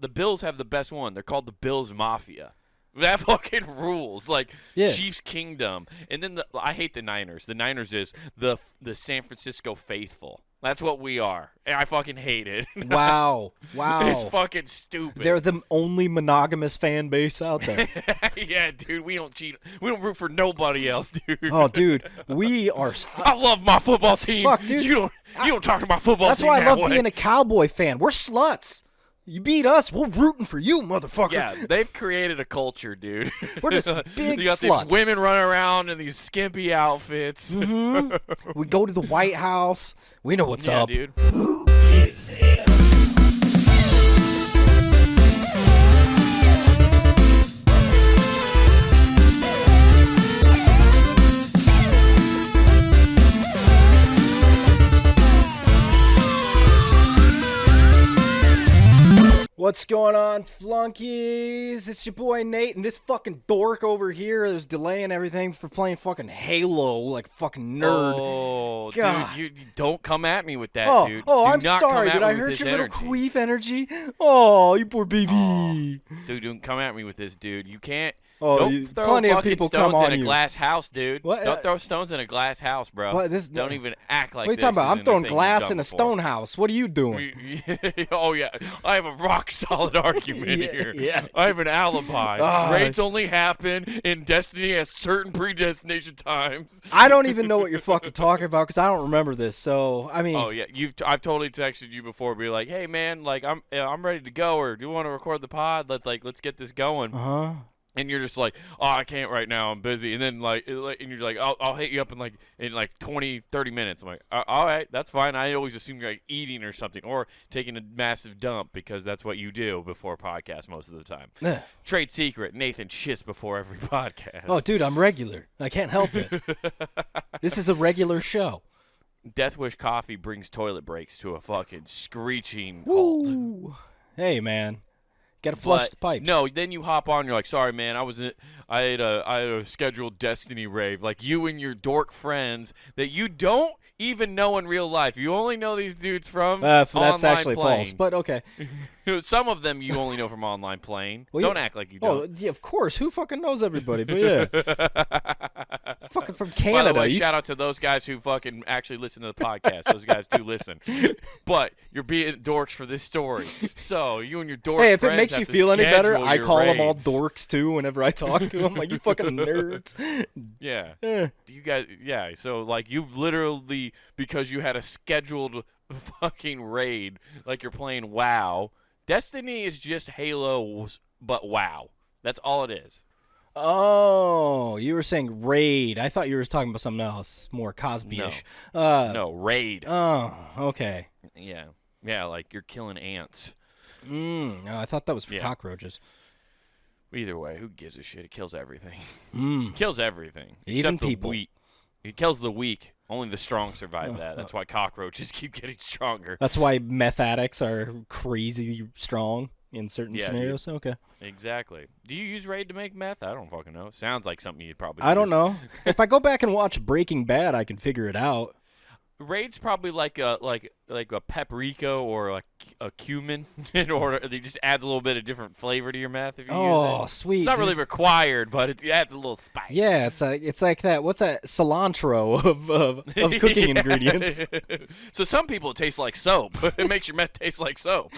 the Bills have the best one. They're called the Bills Mafia. That fucking rules. Like, Chiefs Kingdom. And then I hate the Niners. The Niners is the San Francisco Faithful. That's what we are. And I fucking hate it. Wow. It's fucking stupid. They're the only monogamous fan base out there. Yeah, dude. We don't cheat. We don't root for nobody else, dude. Oh, dude. We are. I love my football team. Fuck, dude. You don't talk to my football That's team why I that love way. being a Cowboy fan. We're sluts. You beat us, we're rooting for you, motherfucker. Yeah, they've created a culture, dude. We're just big you got sluts. These women running around in these skimpy outfits. Mm-hmm. We go to the White House. We know what's up. Dude. Who is it? What's going on, flunkies? It's your boy Nate, and this fucking dork over here is delaying everything for playing fucking Halo like a fucking nerd. Oh, God. dude, you don't come at me with that, dude. Oh, Do I'm not sorry. come at Did I me with hurt this your energy. little queef energy? Oh, you poor baby. Oh, dude, don't come at me with this, dude. You can't. Oh, don't throw plenty of fucking people stones come on in a you. glass house, dude. What? Don't throw stones in a glass house, bro. What, don't even act like What are you this talking about? isn't I'm throwing thing glass you've in done a before. stone house. What are you doing? Oh, yeah. I have a rock-solid argument here. Yeah. I have an alibi. Ah. Raids only happen in Destiny at certain predestination times. I don't even know what you're fucking talking about because I don't remember this. So, I mean. Oh, yeah. I've totally texted you before, be like, hey, man, like, I'm ready to go, or do you want to record the pod? Let's get this going. Uh-huh. And you're just like, oh, I can't right now. I'm busy. And then, and you're like, I'll hit you up in 20, 30 minutes. I'm like, all right, that's fine. I always assume you're like eating or something or taking a massive dump because that's what you do before podcast most of the time. Trade secret, Nathan shits before every podcast. Oh, dude, I'm regular. I can't help it. This is a regular show. Death Wish Coffee brings toilet breaks to a fucking screeching halt. Ooh. Hey, man. Gotta flush the pipes. No, then you hop on. You're like, sorry, man. I had a scheduled Destiny rave. Like you and your dork friends that you don't even know in real life. You only know these dudes from that's online actually playing. false. But okay. Some of them you only know from online playing. Well, don't act like you don't. Oh, yeah, of course. Who fucking knows everybody? But yeah, fucking from Canada. By the way, shout out to those guys who fucking actually listen to the podcast. Those guys do listen. But you're being dorks for this story. So you and your dork Hey, if it friends makes have you to feel any better, schedule I your call them all raids. dorks too. Whenever I talk to them, like you fucking nerds. Yeah. Eh. You guys, yeah. So like you've literally, because you had a scheduled fucking raid, like you're playing WoW. Destiny is just Halo, but WoW. That's all it is. Oh, you were saying raid. I thought you were talking about something else, more Cosby-ish. No, raid. Oh, okay. Yeah. Yeah, like you're killing ants. No, I thought that was for Yeah. cockroaches. Either way, who gives a shit? It kills everything. Mm. Kills everything. Even except the people. weak. It kills the weak. Only the strong survive that. That's why cockroaches keep getting stronger. That's why meth addicts are crazy strong in certain Yeah, scenarios. Okay. Exactly. Do you use raid to make meth? I don't fucking know. Sounds like something you'd probably I don't use. know. If I go back and watch Breaking Bad, I can figure it out. Raid's probably like a paprika or like a cumin in order. It just adds a little bit of different flavor to your meth if you use Oh, it. sweet. It's not dude. really required, but it adds a little spice. Yeah, it's like that. What's that? Cilantro of cooking Yeah. ingredients. So some people it tastes like soap. It makes your meth taste like soap.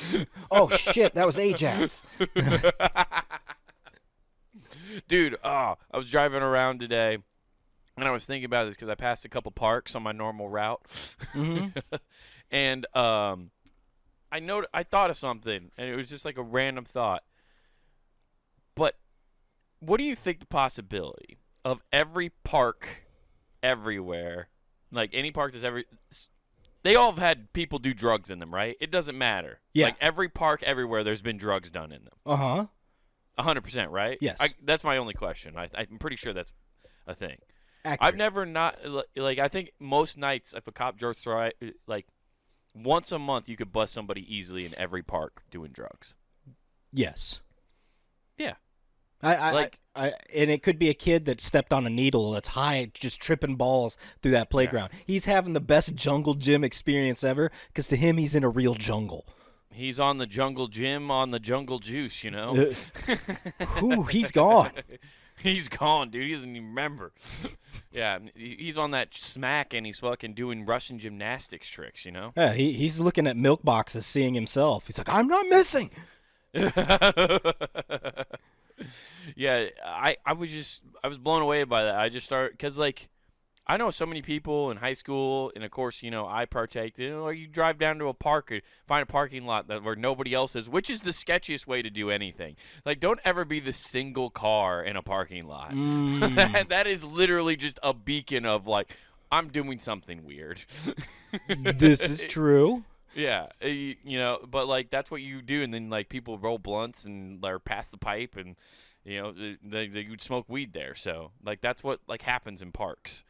Oh shit, that was Ajax. Dude, I was driving around today, and I was thinking about this because I passed a couple parks on my normal route. Mm-hmm. And I thought of something, and it was just like a random thought. But what do you think the possibility of every park everywhere, like any park they all have had people do drugs in them, right? It doesn't matter. Yeah. Like every park everywhere, there's been drugs done in them. Uh-huh. 100%, right? Yes. That's my only question. I'm pretty sure that's a thing. Accurate. I've never not like I think most nights if a cop drove through like once a month you could bust somebody easily in every park doing drugs. Yes. Yeah. And it could be a kid that stepped on a needle that's high, just tripping balls through that playground. He's having the best jungle gym experience ever because to him, he's in a real jungle. He's on the jungle gym on the jungle juice, you know. Whew, he's gone. He's gone, dude. He doesn't even remember. Yeah, he's on that smack and he's fucking doing Russian gymnastics tricks, you know. Yeah, he's looking at milk boxes, seeing himself. He's like, I'm not missing. Yeah, I was blown away by that. I just started because like I know so many people in high school, and of course, you know, I partaked. You know, you drive down to a park or find a parking lot where nobody else is, which is the sketchiest way to do anything. Like, don't ever be the single car in a parking lot. That is literally just a beacon of like, I'm doing something weird. This is true. Yeah, you know, but like that's what you do, and then like people roll blunts and or pass the pipe, and you know they would smoke weed there. So like that's what like happens in parks.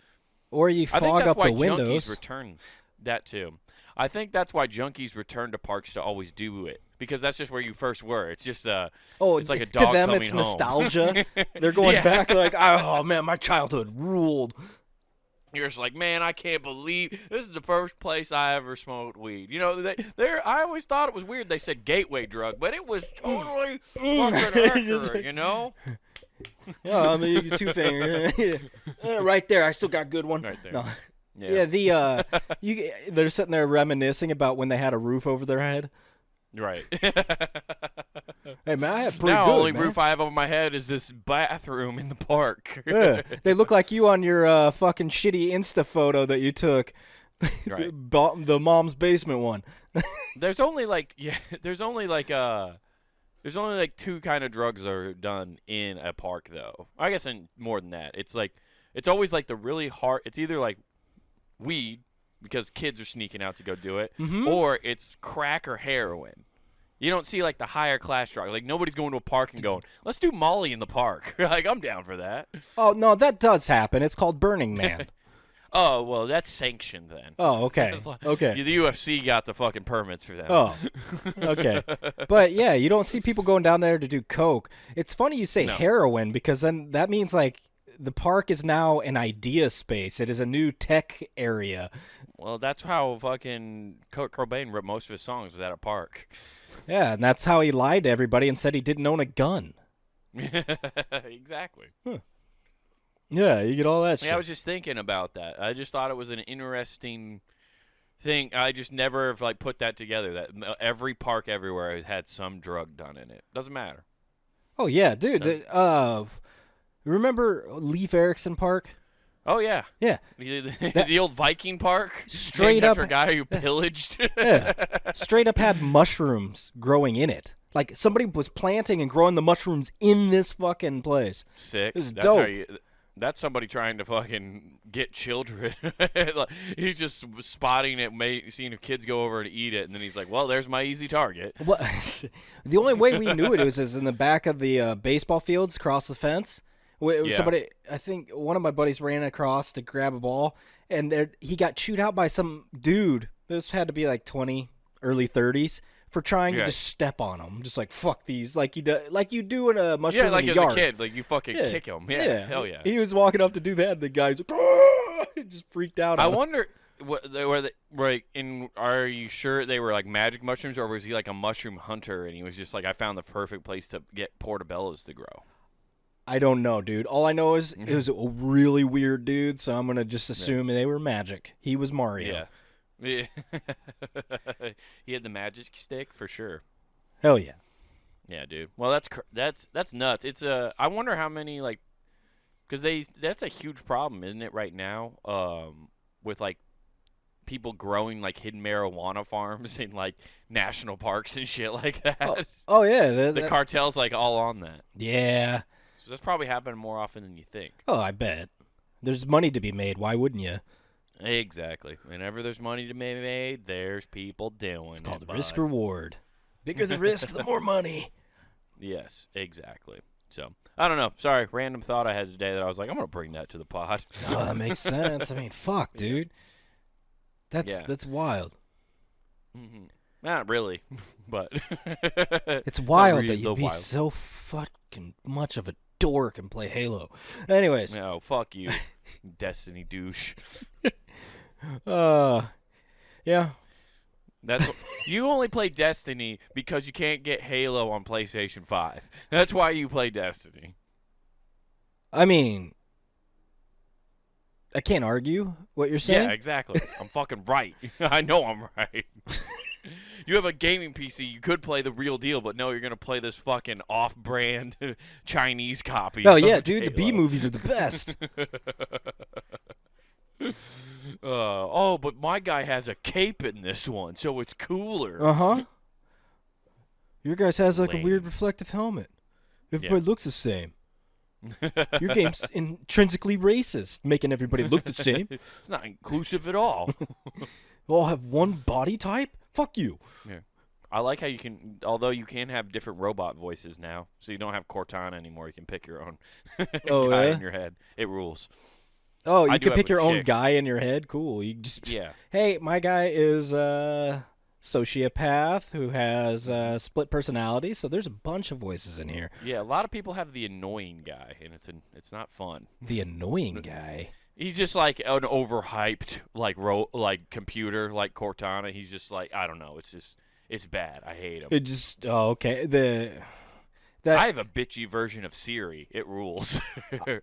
Or you I think fog that's up why the windows. junkies return that too. I think that's why junkies return to parks to always do it because that's just where you first were. It's just it's like a dog to them coming it's home. nostalgia. They're going Yeah. back like, oh man, my childhood ruled. You're just like, man, I can't believe this is the first place I ever smoked weed. You know, I always thought it was weird. They said gateway drug, but it was totally fucking accurate, you know? Yeah, I mean, you get two fingers. Right there, I still got a good one. Right there. No. Yeah. Yeah, they're sitting there reminiscing about when they had a roof over their head. Right. Hey man, I had pretty Now good, only man. roof I have over my head is this bathroom in the park. Yeah, they look like you on your fucking shitty Insta photo that you took. Right. The mom's basement one. There's only like there's only like two kind of drugs that are done in a park though. I guess more than that. It's like it's always like the really hard. It's either like weed because kids are sneaking out to go do it, or it's crack or heroin. You don't see like the higher class drug. Like nobody's going to a park and going, "Let's do Molly in the park." Like I'm down for that. Oh no, that does happen. It's called Burning Man. Oh well, that's sanctioned then. Oh, okay. It's like- Okay. The UFC got the fucking permits for that. Oh, okay. But yeah, you don't see people going down there to do coke. It's funny you say No. heroin because then that means like the park is now an idea space. It is a new tech area. Well, that's how fucking Kurt Cobain wrote most of his songs was at a park. Yeah, and that's how he lied to everybody and said he didn't own a gun. Exactly. Yeah, you get all that shit. Yeah, I was just thinking about that. I just thought it was an interesting thing. I just never have like put that together. That every park everywhere has had some drug done in it. Doesn't matter. Oh yeah, dude. Remember Leif Erikson Park? Oh yeah, Yeah. the old Viking park, Straight named after up- a guy who pillaged. Yeah. Straight up had mushrooms growing in it. Like somebody was planting and growing the mushrooms in this fucking place. Sick. It was That's how dope. that's somebody trying to fucking get children. Like, he's just spotting it, seeing if kids go over to eat it, and then he's like, "Well, there's my easy target." What? The only way we knew it was in the back of the baseball fields across the fence. Yeah. Somebody, I think one of my buddies ran across to grab a ball, and he got chewed out by some dude. This had to be like 20, early 30s, for trying to Yeah. just step on him. Just like, fuck these. Like you do in a mushroom Yeah, like in a as yard. a kid, like you fucking Yeah. kick him. Yeah, hell yeah. He was walking up to do that, and the guy's like, just freaked out. I on him. wonder, are you sure they were like magic mushrooms, or was he like a mushroom hunter and he was just like, I found the perfect place to get portobellos to grow? I don't know, dude. All I know is it was a really weird dude, so I'm gonna just assume they were magic. He was Mario. Yeah. He had the magic stick for sure. Hell yeah. Yeah, dude. Well, that's nuts. It's I wonder how many like, because that's a huge problem, isn't it, right now? With like people growing like hidden marijuana farms in like national parks and shit like that. Oh yeah. The cartel's like all on that. Yeah. So that's probably happening more often than you think. Oh, I bet. There's money to be made. Why wouldn't you? Exactly. Whenever there's money to be made, there's people doing It's called it. risk reward. Bigger the risk, the more money. Yes, exactly. So I don't know. Sorry, random thought I had today that I was like, I'm gonna bring that to the pod. Oh, that makes sense. I mean, fuck, dude. That's wild. Not really, but It's wild really that you'd be wild. so fucking much of a dork and play Halo. Anyways, No, fuck you, Destiny douche. yeah. You only play Destiny because you can't get Halo on PlayStation 5. That's why you play Destiny. I mean, I can't argue what you're saying. Yeah, exactly. I'm fucking right. I know I'm right. You have a gaming PC, you could play the real deal, but no, you're going to play this fucking off-brand Chinese copy. Oh, of yeah, dude, the B Halo. movies are the best. But my guy has a cape in this one, so it's cooler. Uh-huh. Your guys has like a weird Lame. reflective helmet. Everybody Yeah. looks the same. Your game's intrinsically racist, making everybody look the same. It's not inclusive at all. We all have one body type? Fuck you. Yeah. I like how you can, although you can have different robot voices now, so you don't have Cortana anymore. You can pick your own Oh, guy yeah? in your head. It rules. Oh, I you do can have pick a your own chick. guy in your head? Cool. You just Yeah. Hey, my guy is sociopath who has split personality, so there's a bunch of voices in here. Yeah, a lot of people have the annoying guy, and it's not fun. The annoying guy. He's just like an overhyped like computer like Cortana. He's just like, I don't know. It's bad. I hate him. It just okay. I have a bitchy version of Siri. It rules.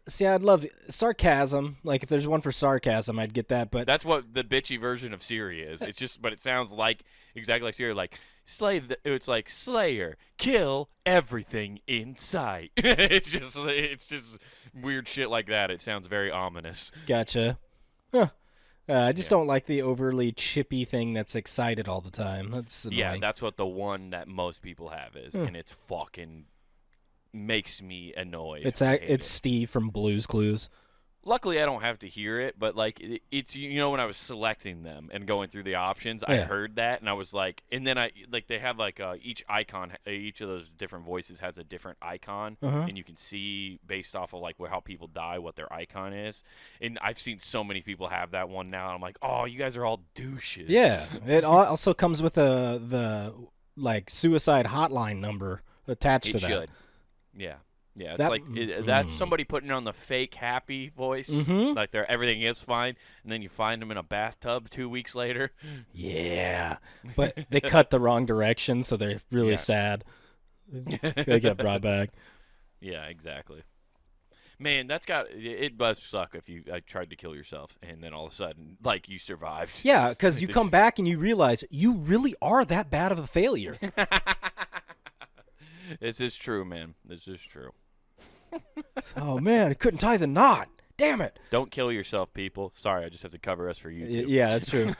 See, I'd love sarcasm. Like if there's one for sarcasm, I'd get that. But That's what the bitchy version of Siri is. It's just, but it sounds like exactly like Siri. Like it's like Slayer, kill everything in sight. it's just weird shit like that. It sounds very ominous. gotcha. Huh. I just Yeah. don't like the overly chippy thing that's excited all the time. That's annoying. Yeah, that's what the one that most people have is, and it's fucking makes me annoyed. It's I hate it's it. Steve from Blue's Clues. Luckily, I don't have to hear it, but like it's when I was selecting them and going through the options, I Yeah. heard that and I was like, and then they have like each icon, each of those different voices has a different icon, Uh-huh. and you can see based off of like how people die what their icon is. And I've seen so many people have that one now, and I'm like, oh, you guys are all douches. Yeah. It also comes with the like suicide hotline number attached it to that. should. Yeah. Yeah, it's That- like that's somebody putting on the fake happy voice, Mhm. like everything is fine, and then you find them in a bathtub 2 weeks later. Yeah. But they cut the wrong direction, so they're really Yeah. sad. They get brought back. Yeah, exactly. Man, it does suck if you tried to kill yourself and then all of a sudden like you survived. Yeah, because you This- come back and you realize you really are that bad of a failure. This is true, man. This is true. Oh man, I couldn't tie the knot. Damn it. Don't kill yourself, people. Sorry, I just have to cover us for YouTube. Yeah, that's true.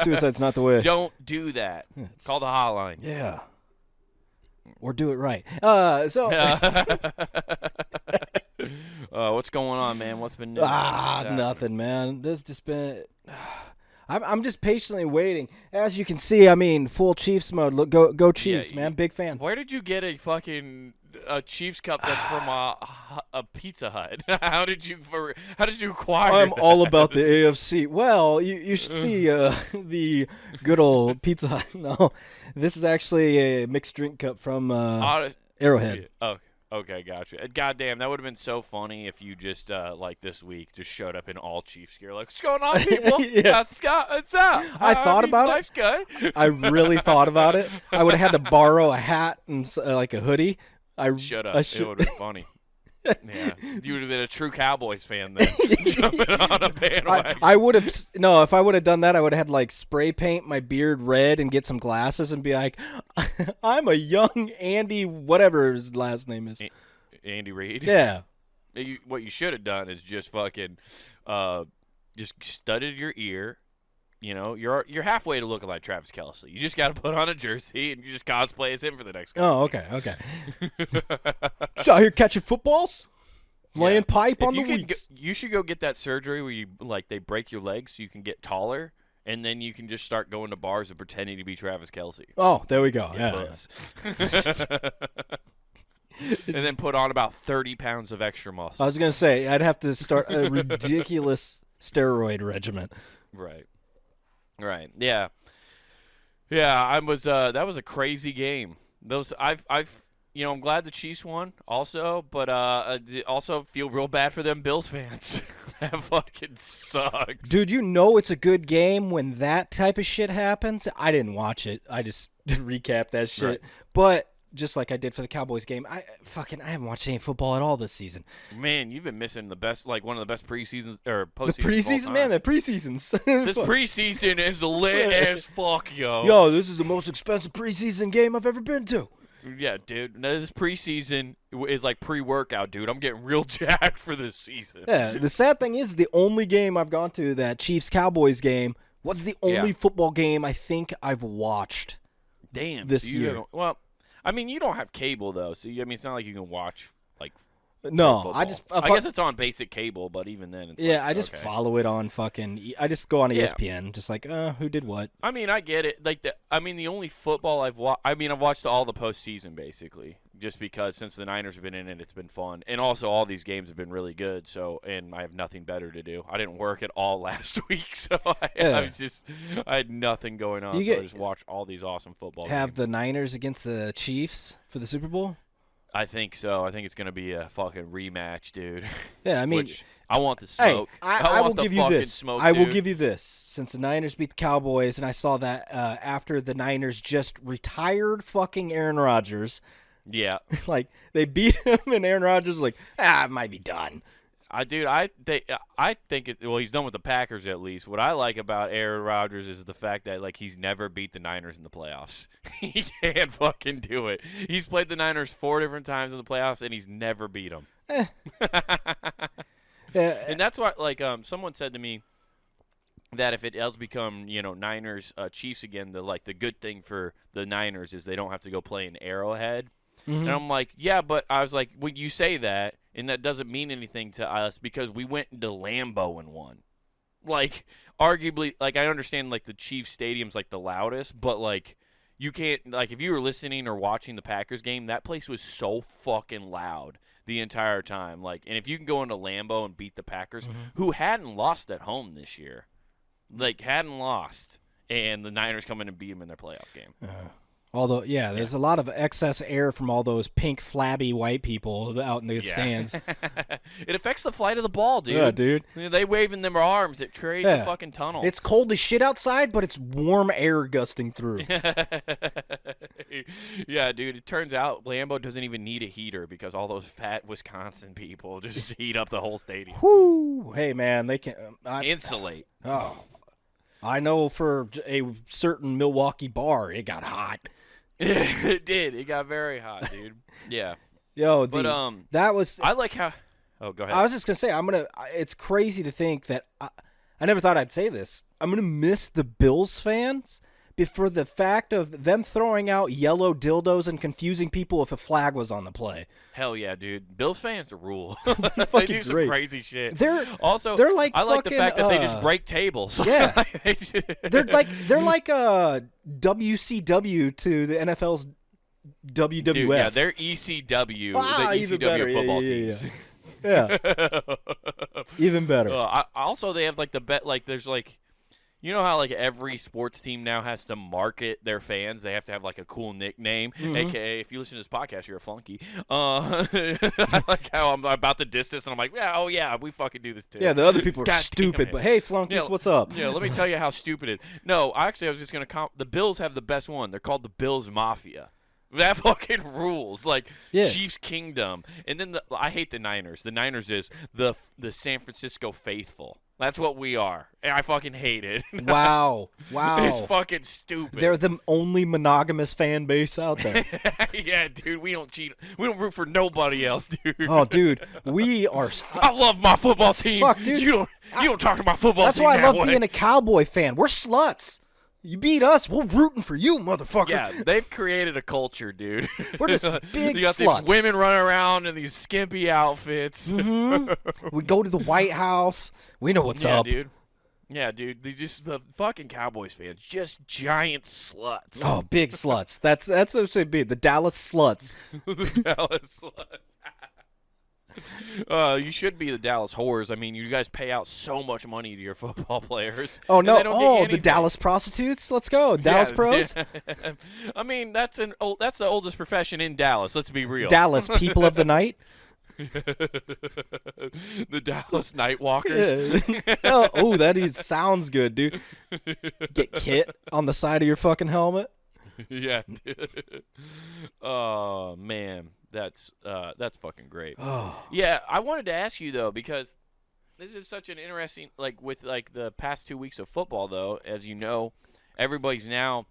Suicide's not the way. Don't do that. It's- Call the hotline. Yeah. Or do it right. So What's going on, man? What's been new? What's happening? nothing, man. There's just been. I'm just patiently waiting. As you can see, I mean, full Chiefs mode. Look, go Chiefs, man. Big fan. Where did you get a Chiefs cup that's from a Pizza Hut? How did you acquire? I'm that? all about the AFC. Well, you should see the good old Pizza Hut. No, this is actually a mixed drink cup from Arrowhead. Oh, okay, gotcha. Goddamn, that would have been so funny if you just like this week just showed up in all Chiefs gear, like, "What's going on, people? Yeah. What's up? I thought about it. Life's good." I really thought about it. I would have had to borrow a hat and like a hoodie. Shut up. I It would have been funny. Yeah, you would have been a true Cowboys fan then, jumping on a bandwagon. I would have no. If I would have done that, I would have had like spray paint my beard red and get some glasses and be like, "I'm a young Andy, whatever his last name is." Andy Reid. Yeah, What you should have done is just fucking, just studded your ear. You know, you're halfway to looking like Travis Kelce. You just got to put on a jersey and you just cosplay as him for the next couple Oh, of okay, okay. weeks. Just out here catching footballs, laying Yeah. pipe If on the you could weeks. you should go get that surgery where they break your legs so you can get taller, and then you can just start going to bars and pretending to be Travis Kelce. Oh, there we go. Get Yeah. buzz. And then put on about 30 pounds of extra muscle. I was gonna say I'd have to start a ridiculous steroid regimen. Right. Yeah. Yeah, I was that was a crazy game. Those I've I'm glad the Chiefs won also, but also feel real bad for them Bills fans. That fucking sucks. Dude, it's a good game when that type of shit happens. I didn't watch it. I just recapped that shit. Right. But just like I did for the Cowboys game, I haven't watched any football at all this season. Man, you've been missing the best, like one of the best preseasons or postseasons. The preseason, man, the preseasons. This preseason is lit as fuck, yo. Yo, this is the most expensive preseason game I've ever been to. Yeah, dude. This preseason is like pre-workout, dude. I'm getting real jacked for this season. Yeah, the sad thing is the only game I've gone to, that Chiefs-Cowboys game, was the only football game I think I've watched. Damn. This year. Well, I mean, you don't have cable, though, so it's not like you can watch, like, no, football. I just I guess it's on basic cable, but even then it's I just follow it on I just go on ESPN, just like, who did what? I mean, I get it. Like, the only football I've watched, I've watched all the postseason, basically, just because since the Niners have been in it, it's been fun. And also, all these games have been really good, and I have nothing better to do. I didn't work at all last week, so I had nothing going on, so I just watched all these awesome football Have games. the Niners against the Chiefs for the Super Bowl? I think so. I think it's going to be a fucking rematch, dude. Yeah, I mean, I want the smoke. Hey, I will want the give you fucking this. Smoke, I will dude. give you this. Since the Niners beat the Cowboys, and I saw that after the Niners just retired fucking Aaron Rodgers. Yeah. Like, they beat him, and Aaron Rodgers was like, it might be done. I think he's done with the Packers at least. What I like about Aaron Rodgers is the fact that like he's never beat the Niners in the playoffs. He can't fucking do it. He's played the Niners 4 different times in the playoffs and he's never beat them. And that's why someone said to me that if it does become, Niners Chiefs again, the good thing for the Niners is they don't have to go play in Arrowhead. Mm-hmm. And I'm like, yeah, but I was like, when you say that, and that doesn't mean anything to us because we went into Lambeau and won. Like, arguably, like, I understand, like, the Chiefs Stadium's, like, the loudest, but, like, you can't, like, if you were listening or watching the Packers game, that place was so fucking loud the entire time. Like, and if you can go into Lambeau and beat the Packers, who hadn't lost at home this year, like, hadn't lost, and the Niners come in and beat them in their playoff game. Although, there's a lot of excess air from all those pink, flabby white people out in the stands. It affects the flight of the ball, dude. Yeah, dude. They waving them arms. It creates a fucking tunnel. It's cold as shit outside, but it's warm air gusting through. Yeah, dude. It turns out Lambeau doesn't even need a heater because all those fat Wisconsin people just heat up the whole stadium. Whoo! Hey, man, they can Insulate. Oh, I know for a certain Milwaukee bar, it got hot. It did. It got very hot, dude. Yeah. Yo, that was. I like how. Oh, go ahead. I was just gonna say, it's crazy to think that I never thought I'd say this. I'm gonna miss the Bills fans for the fact of them throwing out yellow dildos and confusing people if a flag was on the play. Hell yeah, dude. Bills fans rule. They do some great. crazy shit. They're like I like the fucking, fact that they just break tables. Yeah. they're like WCW to the NFL's WWF. Dude, yeah, they're ECW, the even ECW better. football Yeah. teams. Yeah. Even better. Also, they have like the bet. Like, there's like, you know how like every sports team now has to market their fans. They have to have like a cool nickname, aka if you listen to this podcast, you're a flunky. I like how I'm about to diss this, and I'm like, yeah, we fucking do this too. Yeah, the other people are God stupid, but hey, flunkies, what's up? Yeah, let me tell you how stupid it. No, actually, I was just gonna. The Bills have the best one. They're called the Bills Mafia. That fucking rules. Like, Chiefs Kingdom. And then I hate the Niners. The Niners is the San Francisco Faithful. That's what we are. And I fucking hate it. Wow. It's fucking stupid. They're the only monogamous fan base out there. Yeah, dude. We don't cheat. We don't root for nobody else, dude. Oh, dude. We are. I love my football team. Fuck, dude. You don't talk to my football That's team why I that love way. being a Cowboy fan. We're sluts. You beat us, we're rooting for you, motherfucker. Yeah, they've created a culture, dude. We're just big you got sluts. these women running around in these skimpy outfits. We go to the White House. We know what's up. Dude. Yeah, dude. The fucking Cowboys fans, just giant sluts. Oh, big sluts. That's what it should be. The Dallas sluts. Dallas sluts. You should be the Dallas Whores. I mean, you guys pay out so much money to your football players. Oh and no! they don't get you Oh, the anything. Dallas prostitutes. Let's go, Dallas Yeah, pros. yeah. I mean, that's the oldest profession in Dallas. Let's be real. Dallas people of the night. The Dallas Night Walkers. Yeah. Oh, sounds good, dude. Get Kit on the side of your fucking helmet. Yeah. Oh man, that's fucking great. Oh, Yeah, I wanted to ask you though, because this is such an interesting, like with like the past 2 weeks of football though, as you know, everybody's now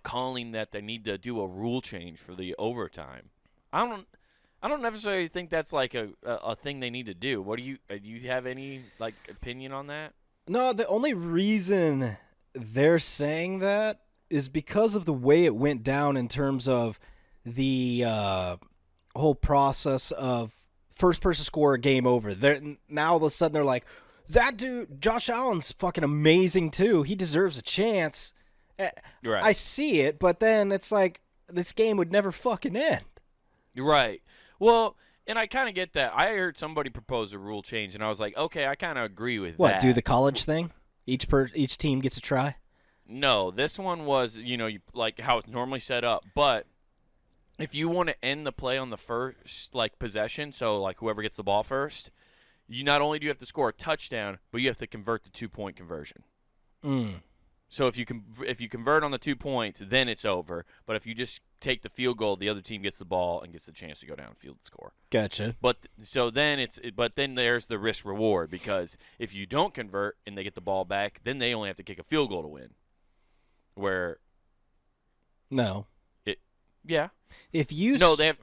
calling that they need to do a rule change for the overtime. I don't necessarily think that's like a thing they need to do. What do you have any like opinion on that? no, the only reason they're saying that is because of the way it went down in terms of the whole process of first person score, game over. Now all of a sudden they're like, that dude, Josh Allen's fucking amazing too. He deserves a chance. Right. I see it, but then it's like this game would never fucking end. Right. Well, and I kind of get that. I heard somebody propose a rule change, and I was like, okay, I kind of agree with What, that. do the college thing? Each team gets a try? No, this one was, like how it's normally set up. But if you want to end the play on the first, like, possession, so, like, whoever gets the ball first, you not only do you have to score a touchdown, but you have to convert the 2-point conversion. So if you convert on the 2 points, then it's over. But if you just take the field goal, the other team gets the ball and gets the chance to go down and field and score. Gotcha. But then there's the risk reward, because if you don't convert and they get the ball back, then they only have to kick a field goal to win. Where No. yeah. If you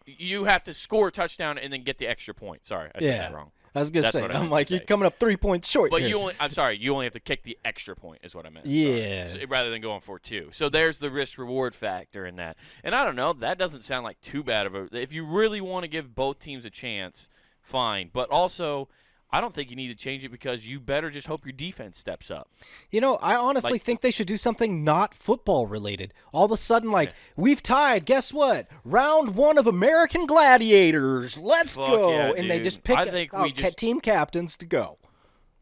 you have to score a touchdown and then get the extra point. Sorry, I said that wrong. I was gonna That's say, what I I'm meant like, to you're say. coming up 3 points short. But here. you only have to kick the extra point is what I meant. Yeah. Sorry. So, rather than going for 2. So there's the risk reward factor in that. And I don't know, that doesn't sound like too bad of a, if you really want to give both teams a chance, fine. But also, I don't think you need to change it, because you better just hope your defense steps up. I honestly think they should do something not football related. All of a sudden, we've tied. Guess what? Round 1 of American Gladiators. Let's Fuck go. yeah, and they dude. just pick I think team captains to go.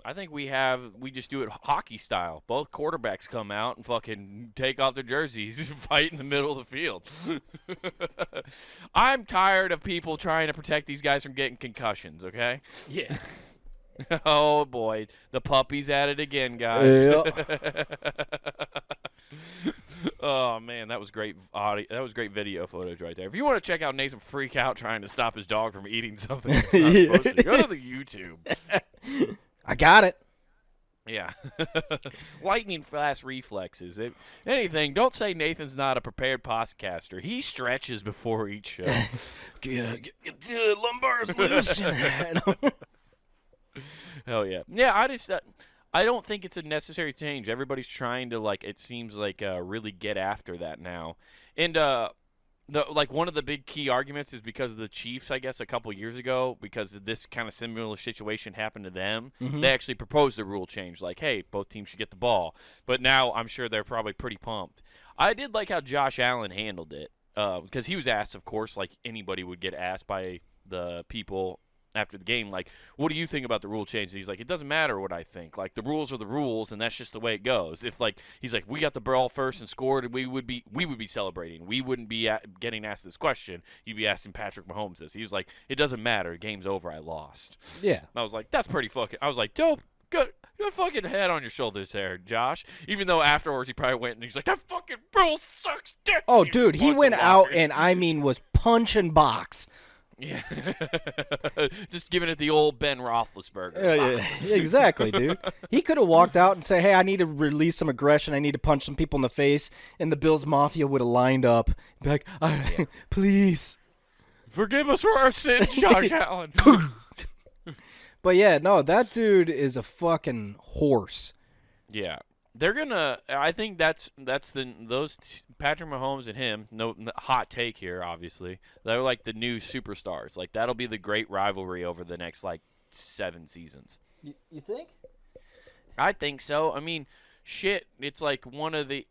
I think we just do it hockey style. Both quarterbacks come out and fucking take off their jerseys and fight in the middle of the field. I'm tired of people trying to protect these guys from getting concussions, okay? Yeah. Oh boy, the puppy's at it again, guys. Oh man, that was great audio. That was great video footage right there. If you want to check out Nathan freak out trying to stop his dog from eating something it's not supposed to, go to the YouTube. I got it. Yeah. Lightning fast reflexes. If anything, don't say Nathan's not a prepared podcaster. He stretches before each show. Get the lumbars loose. Hell yeah. Yeah, I don't think it's a necessary change. Everybody's trying to, it seems like, really get after that now. And one of the big key arguments is because of the Chiefs, I guess, a couple years ago, because of this kind of similar situation happened to them. Mm-hmm. They actually proposed a rule change, like, hey, both teams should get the ball. But now I'm sure they're probably pretty pumped. I did like how Josh Allen handled it, because he was asked, of course, like anybody would get asked by the people after the game, like, what do you think about the rule change? And he's like, it doesn't matter what I think. Like, the rules are the rules, and that's just the way it goes. If, he's like, we got the ball first and scored, we would be celebrating. We wouldn't be getting asked this question. You'd be asking Patrick Mahomes this. He was like, it doesn't matter. Game's over. I lost. Yeah. And I was like, that's pretty fucking. I was like, dope. Good fucking head on your shoulders there, Josh. Even though afterwards he probably went and he's like, that fucking rule sucks dick. Oh, He dude, just he punched went the out lockers. and was punching box. Yeah. Just giving it the old Ben Roethlisberger. Yeah, exactly, dude. He could have walked out and said, hey, I need to release some aggression. I need to punch some people in the face. And the Bills Mafia would have lined up. Be like, please. Forgive us for our sins, Josh Allen. But yeah, no, that dude is a fucking horse. Yeah. They're gonna. I think that's Patrick Mahomes and him. No hot take here, obviously. They're like the new superstars. Like that'll be the great rivalry over the next 7 seasons. You think? I think so. I mean, shit. It's like one of the.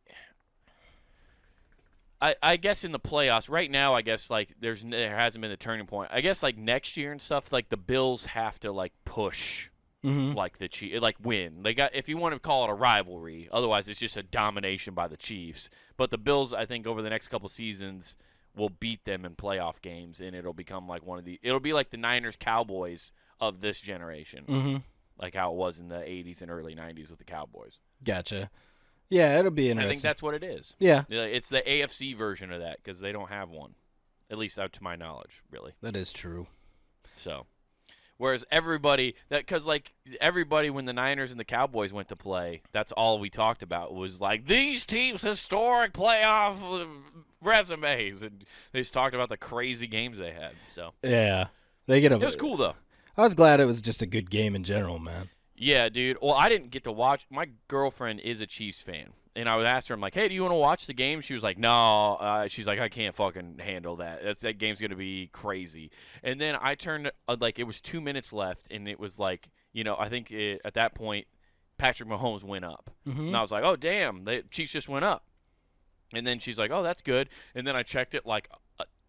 I guess in the playoffs right now, I guess like there hasn't been a turning point. I guess like next year and stuff, like the Bills have to like push like the Chiefs, like win. They got, if you want to call it a rivalry, otherwise it's just a domination by the Chiefs. But the Bills, I think over the next couple seasons will beat them in playoff games, and it'll become like it'll be like the Niners Cowboys of this generation, like how it was in the 80s and early 90s with the Cowboys. Gotcha. Yeah, it'll be interesting. I think that's what it is. Yeah. It's the AFC version of that because they don't have one, at least out to my knowledge, really. That is true. So, whereas everybody when the Niners and the Cowboys went to play, that's all we talked about was like these teams' historic playoff resumes, and they just talked about the crazy games they had. So yeah, it was cool though. I was glad it was just a good game in general, man. Yeah, dude. Well, I didn't get to watch. My girlfriend is a Chiefs fan, and I would ask her, I'm like, hey, do you want to watch the game? She was like, no. She's like, I can't fucking handle that. That game's going to be crazy. And then I turned, it was 2 minutes left, and it was like, I think at that point, Patrick Mahomes went up. And I was like, oh, damn, the Chiefs just went up. And then she's like, oh, that's good. And then I checked it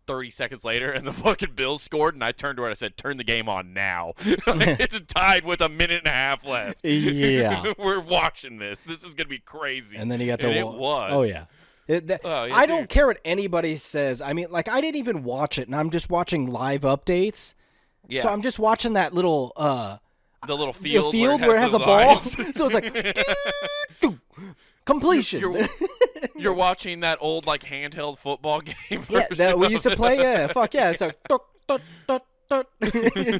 30 seconds later, and the fucking Bills scored, and I turned to her and I said, turn the game on now. It's tied with a minute and a half left. Yeah. We're watching this. This is going to be crazy. And then you got to it was. Oh, yeah. I don't care what anybody says. I mean, I didn't even watch it, and I'm just watching live updates. Yeah. So I'm just watching that little the little field where it has a ball. So it's like completion. You're watching that old handheld football game. Yeah, that we used to play. Yeah, fuck yeah. It's like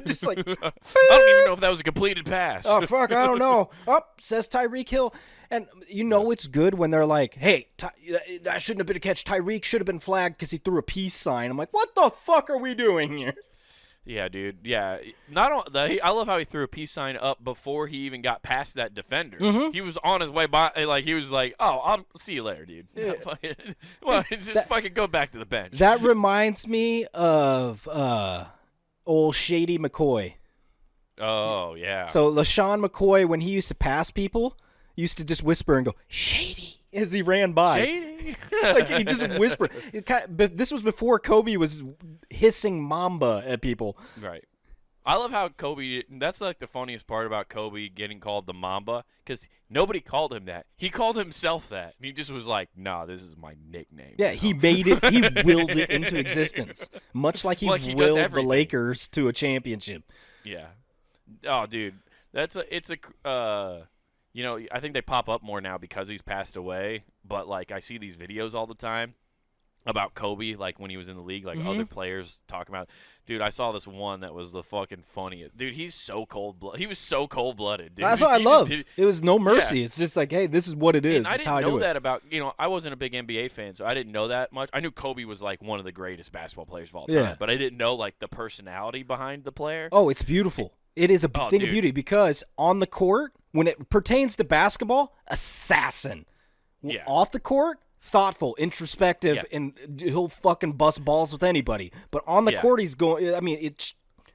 just like I don't even know if that was a completed pass. Oh fuck, I don't know. Says Tyreek Hill, and it's good when they're like, "Hey, that shouldn't have been a catch. Tyreek should have been flagged because he threw a peace sign." I'm like, "What the fuck are we doing here?" Yeah, dude. Yeah, I love how he threw a peace sign up before he even got past that defender. He was on his way by, he was like, "Oh, I'll see you later, dude." Yeah. Well, fucking go back to the bench. That reminds me of old Shady McCoy. Oh yeah. So LaShawn McCoy, when he used to pass people, used to just whisper and go "Shady" as he ran by. Shady. He just whispered. This was before Kobe was hissing Mamba at people. Right. I love how Kobe. That's the funniest part about Kobe getting called the Mamba, because nobody called him that. He called himself that. And he just was like, "Nah, this is my nickname." Yeah, he made it. He willed it into existence, much like he willed the Lakers to a championship. Yeah. Oh, dude, I think they pop up more now because he's passed away. But I see these videos all the time about Kobe, when he was in the league, other players talking about. Dude, I saw this one that was the fucking funniest. Dude, he's so cold-blooded. He was so cold-blooded, dude. That's what I love. It was no mercy. Yeah. It's just like, hey, this is what it is. And I didn't know that about, I wasn't a big NBA fan, so I didn't know that much. I knew Kobe was one of the greatest basketball players of all time, but I didn't know the personality behind the player. Oh, it's beautiful. It is a thing of beauty because on the court, when it pertains to basketball, assassin. Yeah. Off the court, thoughtful, introspective, and he'll fucking bust balls with anybody. But on the court, he's going. I mean,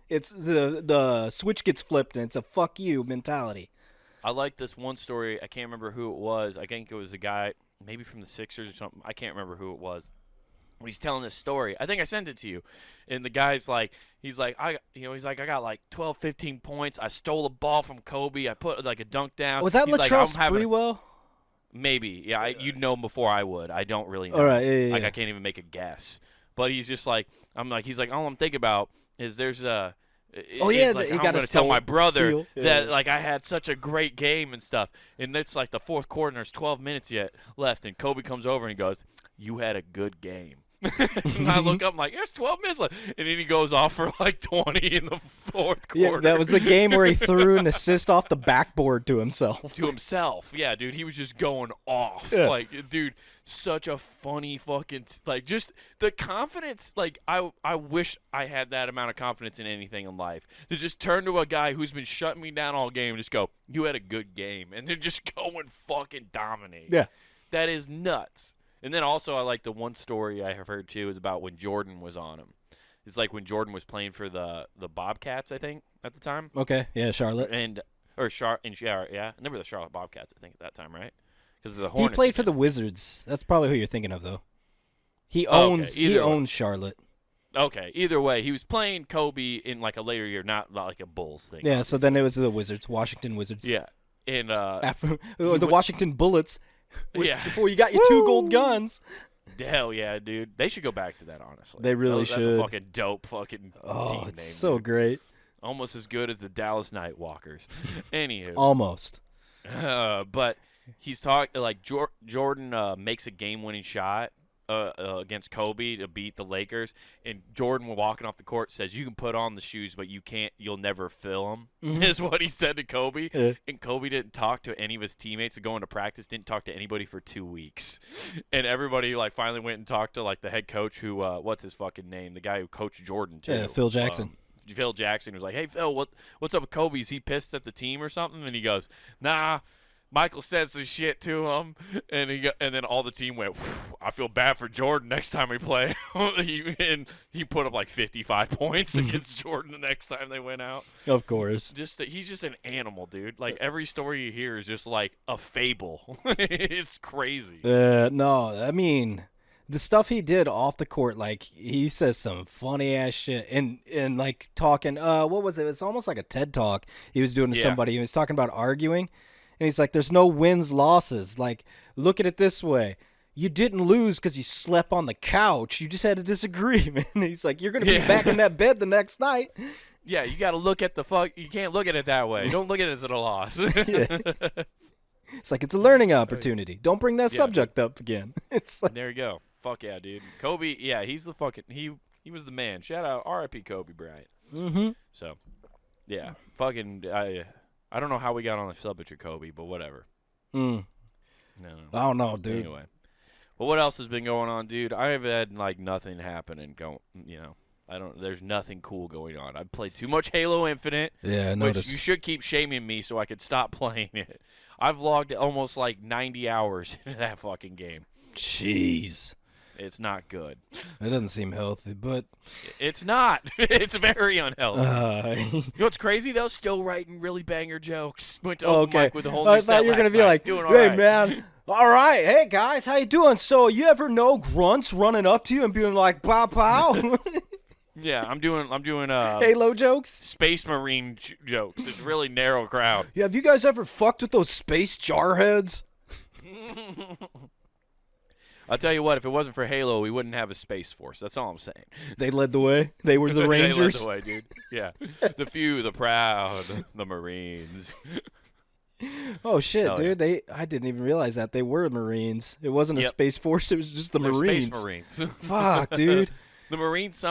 it's the switch gets flipped, and it's a fuck you mentality. I like this one story. I can't remember who it was. I think it was a guy, maybe from the Sixers or something. I can't remember who it was. He's telling this story. I think I sent it to you. And the guy's I got 12, 15 points. I stole a ball from Kobe. I put a dunk down. Was that Latrell Sprewell? Maybe. Yeah, you'd know him before I would. I don't really know. All right, yeah. I can't even make a guess. But he's just all I'm thinking about is there's a he I'm got going to tell my brother that I had such a great game and stuff. And it's the fourth quarter and there's 12 minutes yet left, and Kobe comes over and he goes, "You had a good game." And I look up, I'm like, "There's 12 minutes left," and then he goes off for 20 in the fourth quarter. Yeah, that was the game where he threw an assist off the backboard to himself. Yeah, dude, he was just going off. Yeah. Dude, such a funny fucking just the confidence. I wish I had that amount of confidence in anything in life, to just turn to a guy who's been shutting me down all game and just go, "You had a good game," and then just go and fucking dominate. Yeah, that is nuts. And then also I like the one story I have heard too is about when Jordan was on him. It's when Jordan was playing for the Bobcats, I think, at the time. Okay, yeah, Charlotte. Remember the Charlotte Bobcats, I think, at that time, right? Because of the Hornets. He played for the Wizards. That's probably who you're thinking of, though. He Oh, owns okay. Either way. Charlotte. Okay, either way, he was playing Kobe in like a later year, not like a Bulls thing. Yeah, so then obviously. it was the Wizards, Washington Wizards. Yeah, and After the Washington Bullets. yeah, Before you got your 2 gold guns. hell yeah, dude. They should go back to that. Honestly, They really That's a should. fucking dope fucking Oh, team it's name. so dude. great. Almost as good as the Dallas Nightwalkers. Anywho, Almost. but he's talking like Jordan makes a game-winning shot against Kobe to beat the Lakers, and Jordan, walking off the court, says, "You can put on the shoes, but you'll never fill them." Mhm. Is what he said to Kobe. Yeah. And Kobe didn't talk to any of his teammates to go into practice. Didn't talk to anybody for 2 weeks, and everybody like finally went and talked to like the head coach, who what's his fucking name, the guy who coached Jordan too. Yeah, Phil Jackson. Phil Jackson was like, "Hey Phil, what's up with Kobe? Is he pissed at the team or something?" And he goes, "Nah." Michael said some shit to him, and then all the team went, "I feel bad for Jordan next time we play." he put up like 55 points against Jordan the next time they went out. Of course. He's just an animal, dude. Like every story you hear is just like a fable. It's crazy. No, I mean, the stuff he did off the court, like he says some funny ass shit, and like talking. What was it? It's almost like a TED talk he was doing to Yeah. somebody. He was talking about arguing, and he's like, "There's no wins losses. Like, look at it this way." You didn't lose because you slept on the couch. You just had a disagreement. And he's like, you're going to be Yeah. back in that bed the next night. Yeah, you got to look at the fuck. You can't look at it that way. Don't look at it as a loss. Yeah. It's like, it's a learning opportunity. Don't bring that Yeah. subject up again. It's like, There you go. Fuck yeah, dude. Kobe, yeah, he's the fucking he was the man. Shout out R.I.P. Kobe Bryant. mm-hmm. So, yeah, fucking I don't know how we got on the subject of Kobe, but whatever. No. I don't know, dude. Anyway, but what else has been going on, dude? I have had like nothing happening. There's nothing cool going on. I've played too much Halo Infinite. Yeah, I Which noticed. you should keep shaming me so I could stop playing it. I've logged almost like 90 hours into that fucking game. Jeez. It's not good. That doesn't seem healthy, but It's not. It's very unhealthy. You know what's crazy though? Still writing really banger jokes. Went to open okay. mic with a whole new I set thought you were last gonna be night. like, Doing all "Hey right. man, all right, hey guys, how you doing? So you ever know grunts running up to you and being like, pow pow?" Yeah, I'm doing Halo jokes. Space Marine jokes. It's a really narrow crowd. Yeah, have you guys ever fucked with those space jarheads? I'll tell you what, if it wasn't for Halo, we wouldn't have a Space Force. That's all I'm saying. They led the way. They were the Rangers. They led the way, dude. Yeah. The few, the proud, the Marines. Oh shit, Hell dude! I didn't even realize that they were Marines. It wasn't a Yep. space force. It was just the They're Marines. Space Marines. Fuck, dude. The Marines,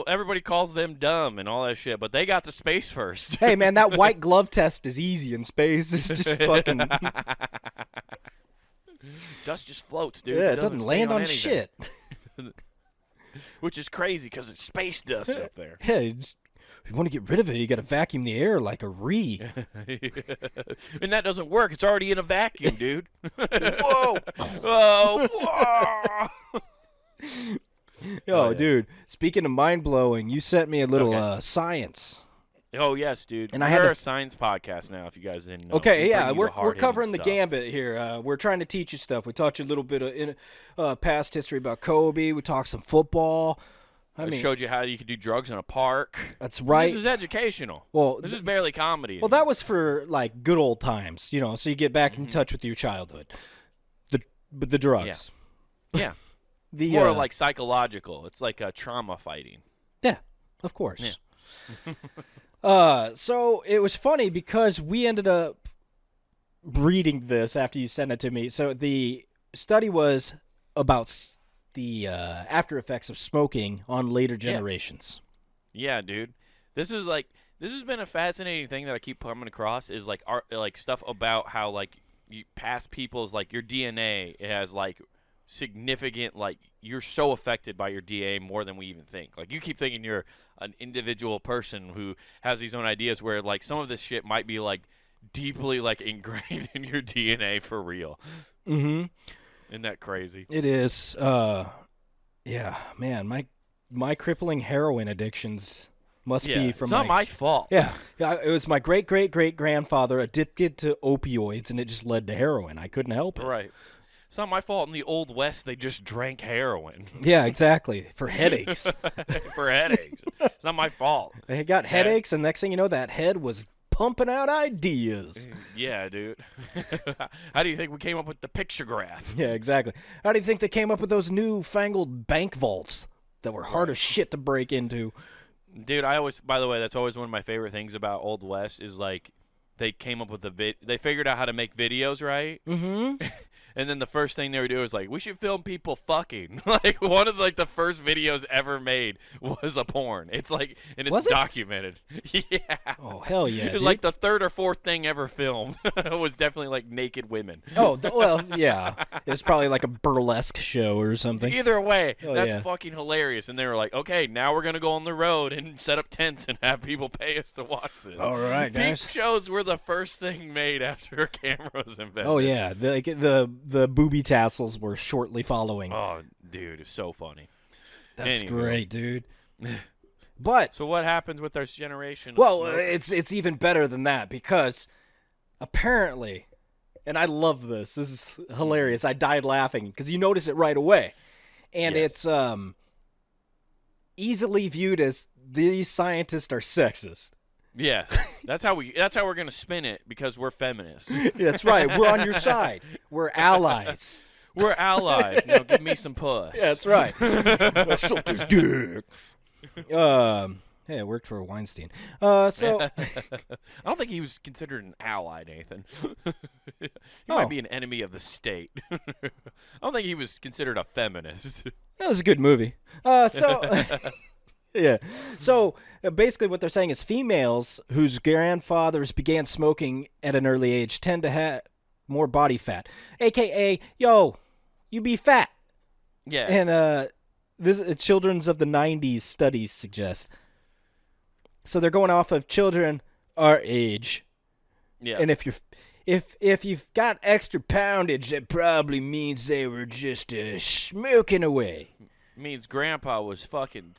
everybody calls them dumb and all that shit, but they got to space first. Hey man, that white glove test is easy in space. It's just fucking Dust just floats, dude. yeah. It doesn't stay land on anything. shit. Which is crazy because it's space dust up there. Yeah, if you want to get rid of it, you got to vacuum the air like a ree. And that doesn't work. It's already in a vacuum, dude. Whoa. Oh. Yo, yeah. dude. Speaking of mind blowing, you sent me a little Okay. Science. Oh yes, dude. And I We're had to- a science podcast now. If you guys didn't know. Okay, We yeah, bring you we're hard-hitting covering the stuff. gambit here. We're trying to teach you stuff. We taught you a little bit of past history about Kobe. We talked some football. I mean, showed you how you could do drugs in a park. that's right. This is educational. Well, This is barely comedy. well, that was for like good old times, so you get back Mm-hmm. in touch with your childhood. The drugs. Yeah. The More like psychological. It's like trauma fighting. yeah, of course. So it was funny because we ended up reading this after you sent it to me. So the study was about the after effects of smoking on later generations. Yeah, dude. This has been a fascinating thing that I keep coming across is like stuff about how like past people's like your DNA has like significant like you're so affected by your DNA more than we even think. Like you keep thinking you're an individual person who has these own ideas where like some of this shit might be like deeply like ingrained in your DNA for real. Mm-hmm. Isn't that crazy? It is. Yeah, man, my crippling heroin addictions must be from it's not my fault. Yeah, it was my great grandfather addicted to opioids, and it just led to heroin. I couldn't help it. Right. It's not my fault. In the Old West, they just drank heroin Yeah, exactly. For headaches. for headaches. It's not my fault. They got headaches, and next thing you know, that head was pumping out ideas. Yeah, dude. How do you think we came up with the pictograph? Yeah, exactly. How do you think they came up with those newfangled bank vaults that were hard as shit to break into? Dude, by the way, that's always one of my favorite things about Old West is like they came up with they figured out how to make videos, right? Mm-hmm. And then the first thing they would do was like, we should film people fucking. Like one of the first videos ever made was a porn. It's like, and Was it's it? documented. Yeah. Oh, hell yeah, dude. Like the third or fourth thing ever filmed was definitely like naked women. Oh, well, yeah. It's probably like a burlesque show or something. Either way, Oh, that's yeah. fucking hilarious. And they were like, okay, now we're gonna go on the road and set up tents and have people pay us to watch this. All right, Peep guys. shows were the first thing made after a camera was invented. Oh, yeah. The booby tassels were shortly following. Oh, dude, it's so funny. That's Anywho. great, dude. But So what happens with our generation? Of well, smoke? it's even better than that because apparently, and I love this. This is hilarious. I died laughing because you notice it right away, and Yes. it's easily viewed as these scientists are sexist. Yeah, that's how we're gonna spin it because we're feminists. That's right. We're on your side. We're allies. We're allies. Now give me some puss. Yeah, that's right. Suck this dick. Hey, it worked for Weinstein. So I don't think he was considered an ally, Nathan. He Oh. might be an enemy of the state. I don't think he was considered a feminist. that was a good movie. Yeah. So basically, what they're saying is females whose grandfathers began smoking at an early age tend to have more body fat, aka, yo, you be fat. Yeah. And this children's of the '90s studies suggest. So they're going off of children our age, yeah. and if you've got extra poundage, that probably means they were just smoking away. Means Grandpa was fucking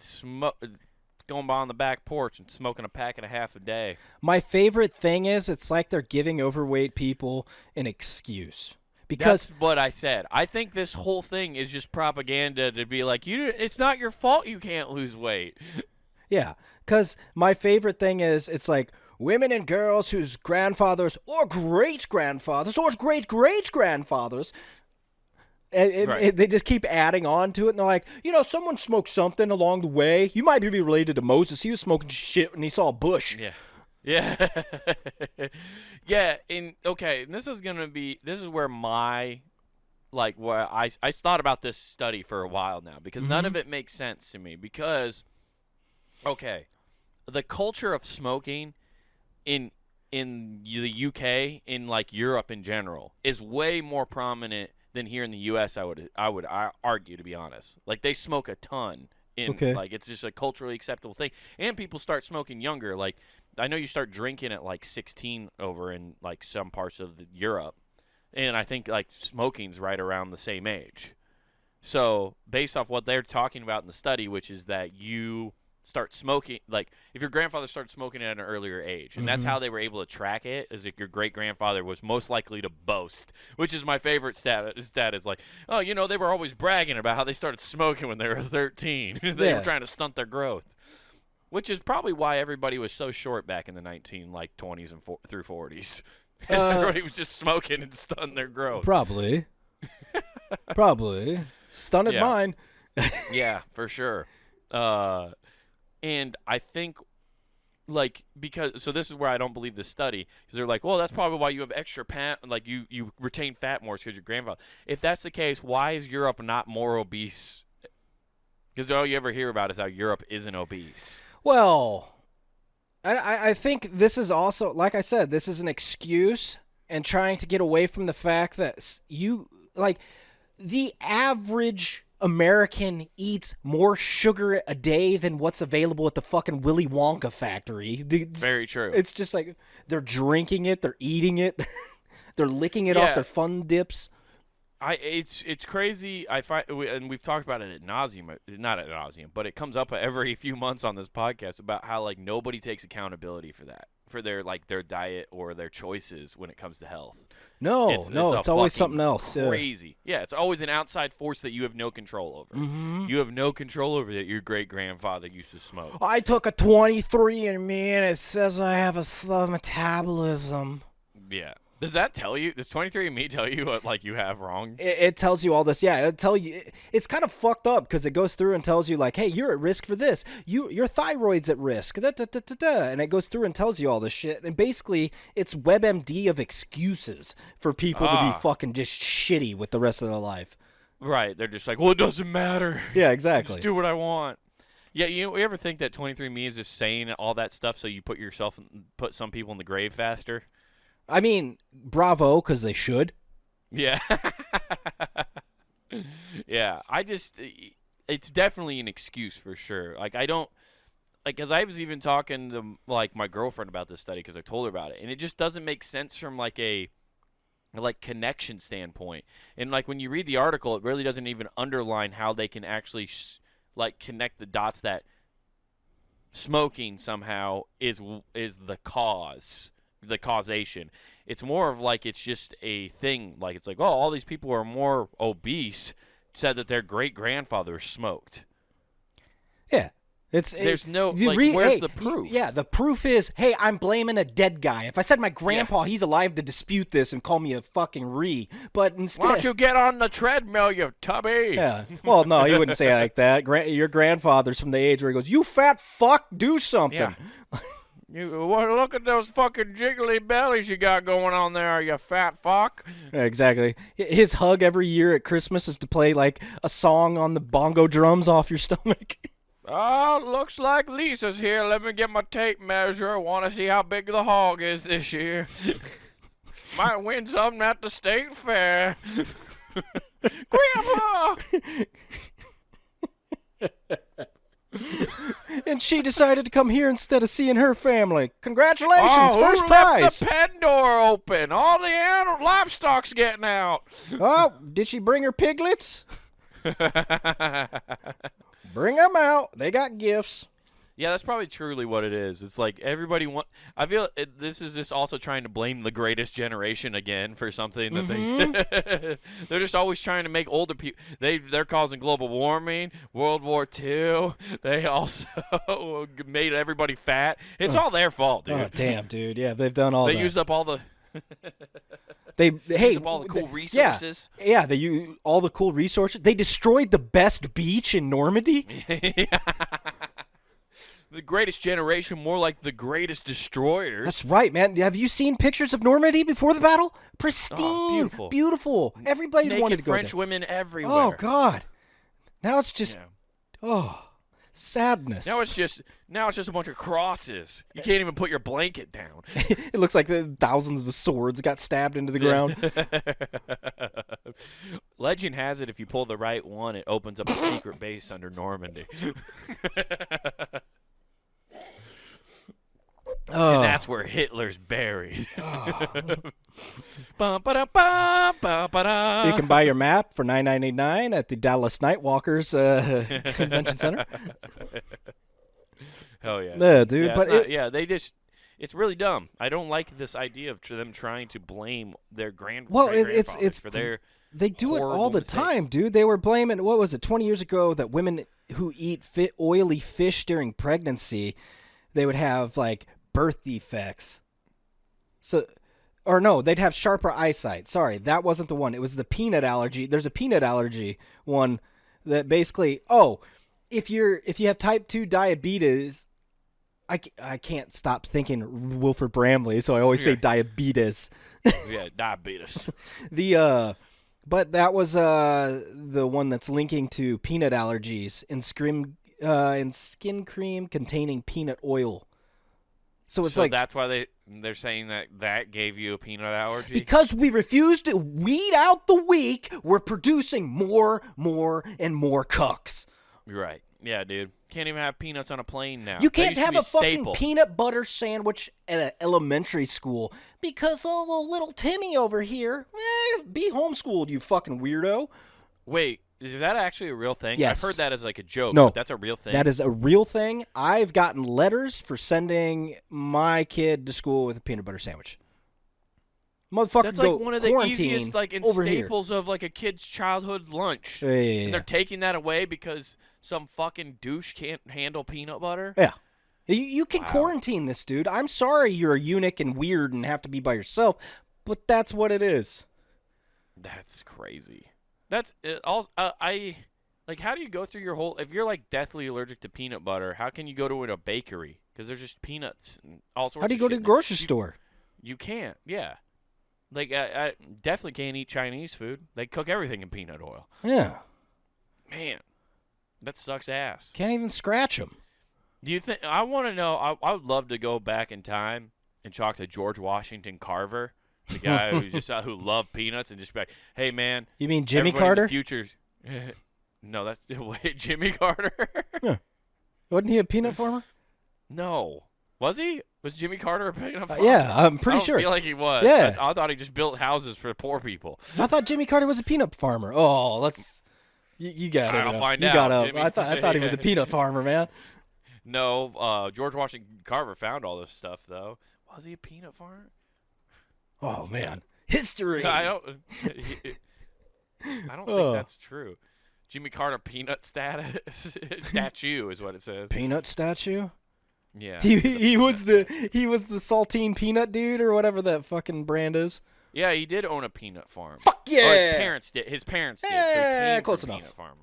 going by on the back porch and smoking a pack and a half a day. My favorite thing is it's like they're giving overweight people an excuse. Because That's what I said. I think this whole thing is just propaganda to be like, it's not your fault you can't lose weight. yeah, cuz my favorite thing is it's like women and girls whose grandfathers or great-grandfathers or great-great-grandfathers Right. they just keep adding on to it, and they're like, someone smoked something along the way. You might be related to Moses. He was smoking shit when he saw a bush. Yeah. Yeah. Yeah, and okay, and this is where my where I thought about this study for a while now because none of it makes sense to me because okay, the culture of smoking in the UK, in like Europe in general, is way more prominent than here in the US. I would argue, to be honest. Like they smoke a ton like it's just a culturally acceptable thing. And people start smoking younger. Like I know you start drinking at like 16 over in like some parts of Europe. And I think like smoking's right around the same age. So, based off what they're talking about in the study, which is that you start smoking, like if your grandfather started smoking at an earlier age, and that's how they were able to track it, is like your great-grandfather was most likely to boast, which is my favorite stat is like, oh, they were always bragging about how they started smoking when they were 13. They Yeah. were trying to stunt their growth, which is probably why everybody was so short back in the 20s and through 40s. Because everybody was just smoking and stunting their growth. Probably. Stunted Yeah. mine. Yeah, for sure. And I think, so this is where I don't believe this study, because they're like, well, that's probably why you have extra you retain fat more because your grandfather. If that's the case, why is Europe not more obese? Because all you ever hear about is how Europe isn't obese. Well, I think this is also, like I said, this is an excuse and trying to get away from the fact that the average American eats more sugar a day than what's available at the fucking Willy Wonka factory. Very true. It's just like they're drinking it, they're eating it, they're licking it off their fun dips. It's crazy. I find, and we've talked about it at nauseum, not at nauseum, but it comes up every few months on this podcast about how like nobody takes accountability for for their diet or their choices when it comes to health. No, it's always something else. Crazy. Yeah, it's always an outside force that you have no control over. Mm-hmm. You have no control over that your great-grandfather used to smoke. I took a 23 and me, and it says I have a slow metabolism. Yeah. Does 23andMe tell you what you have wrong? It tells you all this. Yeah, it'll tell you. It's kind of fucked up because it goes through and tells you hey, you're at risk for this. Your thyroid's at risk. And it goes through and tells you all this shit. And basically, it's WebMD of excuses for people to be fucking just shitty with the rest of their life. Right. They're just well, it doesn't matter. Yeah, exactly. Just do what I want. Yeah, you ever think that 23andMe is just saying all that stuff so you put some people in the grave faster? I mean, bravo, because they should. Yeah. Yeah, it's definitely an excuse for sure. I don't, because I was even talking to, my girlfriend about this study because I told her about it, and it just doesn't make sense from, a connection standpoint. And, when you read the article, it really doesn't even underline how they can actually, connect the dots that smoking somehow is the cause. The causation. It's more of it's just a thing. It's all these people who are more obese said that their great-grandfather smoked. Yeah. There's no, where's the proof? The proof is, hey, I'm blaming a dead guy. If I said my grandpa, he's alive to dispute this and call me a fucking but instead... Why don't you get on the treadmill, you tubby? Yeah. Well, no, he wouldn't say it like that. Your grandfather's from the age where he goes, you fat fuck, do something. Yeah. Look at those fucking jiggly bellies you got going on there, you fat fuck. Yeah, exactly. His hug every year at Christmas is to play a song on the bongo drums off your stomach. Oh, looks like Lisa's here. Let me get my tape measure. Want to see how big the hog is this year. Might win something at the state fair. Grandpa! And she decided to come here instead of seeing her family. Congratulations, first who prize. Left the pen door open. All the livestock's getting out. Oh, did she bring her piglets? Bring them out. They got gifts. Yeah, that's probably truly what it is. It's everybody I feel this is just also trying to blame the greatest generation again for something that they're just always trying to make older people. They're causing global warming, World War II. They also made everybody fat. It's all their fault, dude. Oh, damn, dude. Yeah, they've done all that. They used up all the. They used up all the cool resources. Yeah, they used all the cool resources. They destroyed the best beach in Normandy. Yeah. The greatest generation, more like the greatest destroyers. That's right, man. Have you seen pictures of Normandy before the battle? Pristine, beautiful. Everybody Naked wanted to go French there. women everywhere. Oh God! Now it's just, sadness. Now it's just a bunch of crosses. You can't even put your blanket down. It looks like thousands of swords got stabbed into the ground. Legend has it if you pull the right one, it opens up a secret base under Normandy. And that's where Hitler's buried. You can buy your map for $9.99 at the Dallas Nightwalkers Convention Center. Hell yeah. Yeah, dude. Yeah, it's really dumb. I don't like this idea of them trying to blame their grandfathers for their. They do it all the mistakes. time, dude. They were blaming, 20 years ago, that women who eat oily fish during pregnancy, they would have birth defects. They'd have sharper eyesight. Sorry, that wasn't the one. It was the peanut allergy. There's a peanut allergy one that basically, if you have type 2 diabetes, I can't stop thinking Wilford Bramley, so I always say diabetes. Yeah, diabetes. But that was the one that's linking to peanut allergies in skin cream containing peanut oil. So that's why they're saying that gave you a peanut allergy? Because we refuse to weed out the weak, we're producing more, and more cucks. Right. Yeah, dude. Can't even have peanuts on a plane now. You can't have a fucking staple. peanut butter sandwich at an elementary school because little Timmy over here, be homeschooled, you fucking weirdo. Wait, Is that actually a real thing? Yes. I've heard that as like a joke. No. But that's a real thing. That is a real thing. I've gotten letters for sending my kid to school with a peanut butter sandwich. Motherfucker, That's go like one of the quarantine easiest like over here. staples of like a kid's childhood lunch. Yeah. And they're taking that away because some fucking douche can't handle peanut butter. Yeah. You can Wow. quarantine this, dude. I'm sorry you're a eunuch and weird and have to be by yourself, but that's what it is. That's crazy. That's also I like. How do you go through your whole? If you're like deathly allergic to peanut butter, how can you go to a bakery? Because there's just peanuts and all sorts. How do you of go shit to in the there. grocery store? You can't. Yeah. Like I definitely can't eat Chinese food. They cook everything in peanut oil. Yeah. Man, that sucks ass. Can't even scratch them. Do you think? I want to know. I would love to go back in time and talk to George Washington Carver, the guy who loved peanuts, and just be like, "Hey, man, You mean Jimmy everybody in Carter? the future." No, that's wait, Jimmy Carter. Wasn't he a peanut farmer? No, was he? Was Jimmy Carter a peanut farmer? Yeah, I'm pretty I don't sure. feel like he was. Yeah. I thought he just built houses for poor people. I thought Jimmy Carter was a peanut farmer. Oh, let's. You got it. I'll find you out, got up. Jimmy. I thought he was a peanut farmer, man. No, George Washington Carver found all this stuff, though. Was he a peanut farmer? Oh man, history. I don't think that's true. Jimmy Carter peanut statue is what it says. Peanut statue. Yeah. He was the saltine peanut dude or whatever that fucking brand is. Yeah, he did own a peanut farm. Fuck yeah. Or his parents did. His parents did. So he Yeah, came close from enough. Peanut farmer.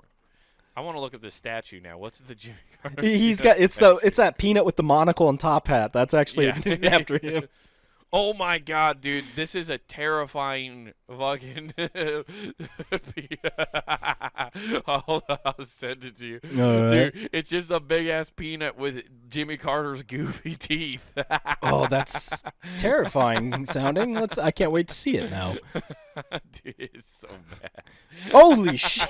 I want to look at this statue now. What's the Jimmy Carter? He's peanut got it's that peanut with the monocle and top hat. That's actually Yeah. named after him. Oh my god, dude! This is a terrifying fucking. Hold on, I'll send it to you, dude. It's just a big ass peanut with Jimmy Carter's goofy teeth. Oh, that's terrifying sounding. I can't wait to see it now. Dude, it's so bad. Holy shit!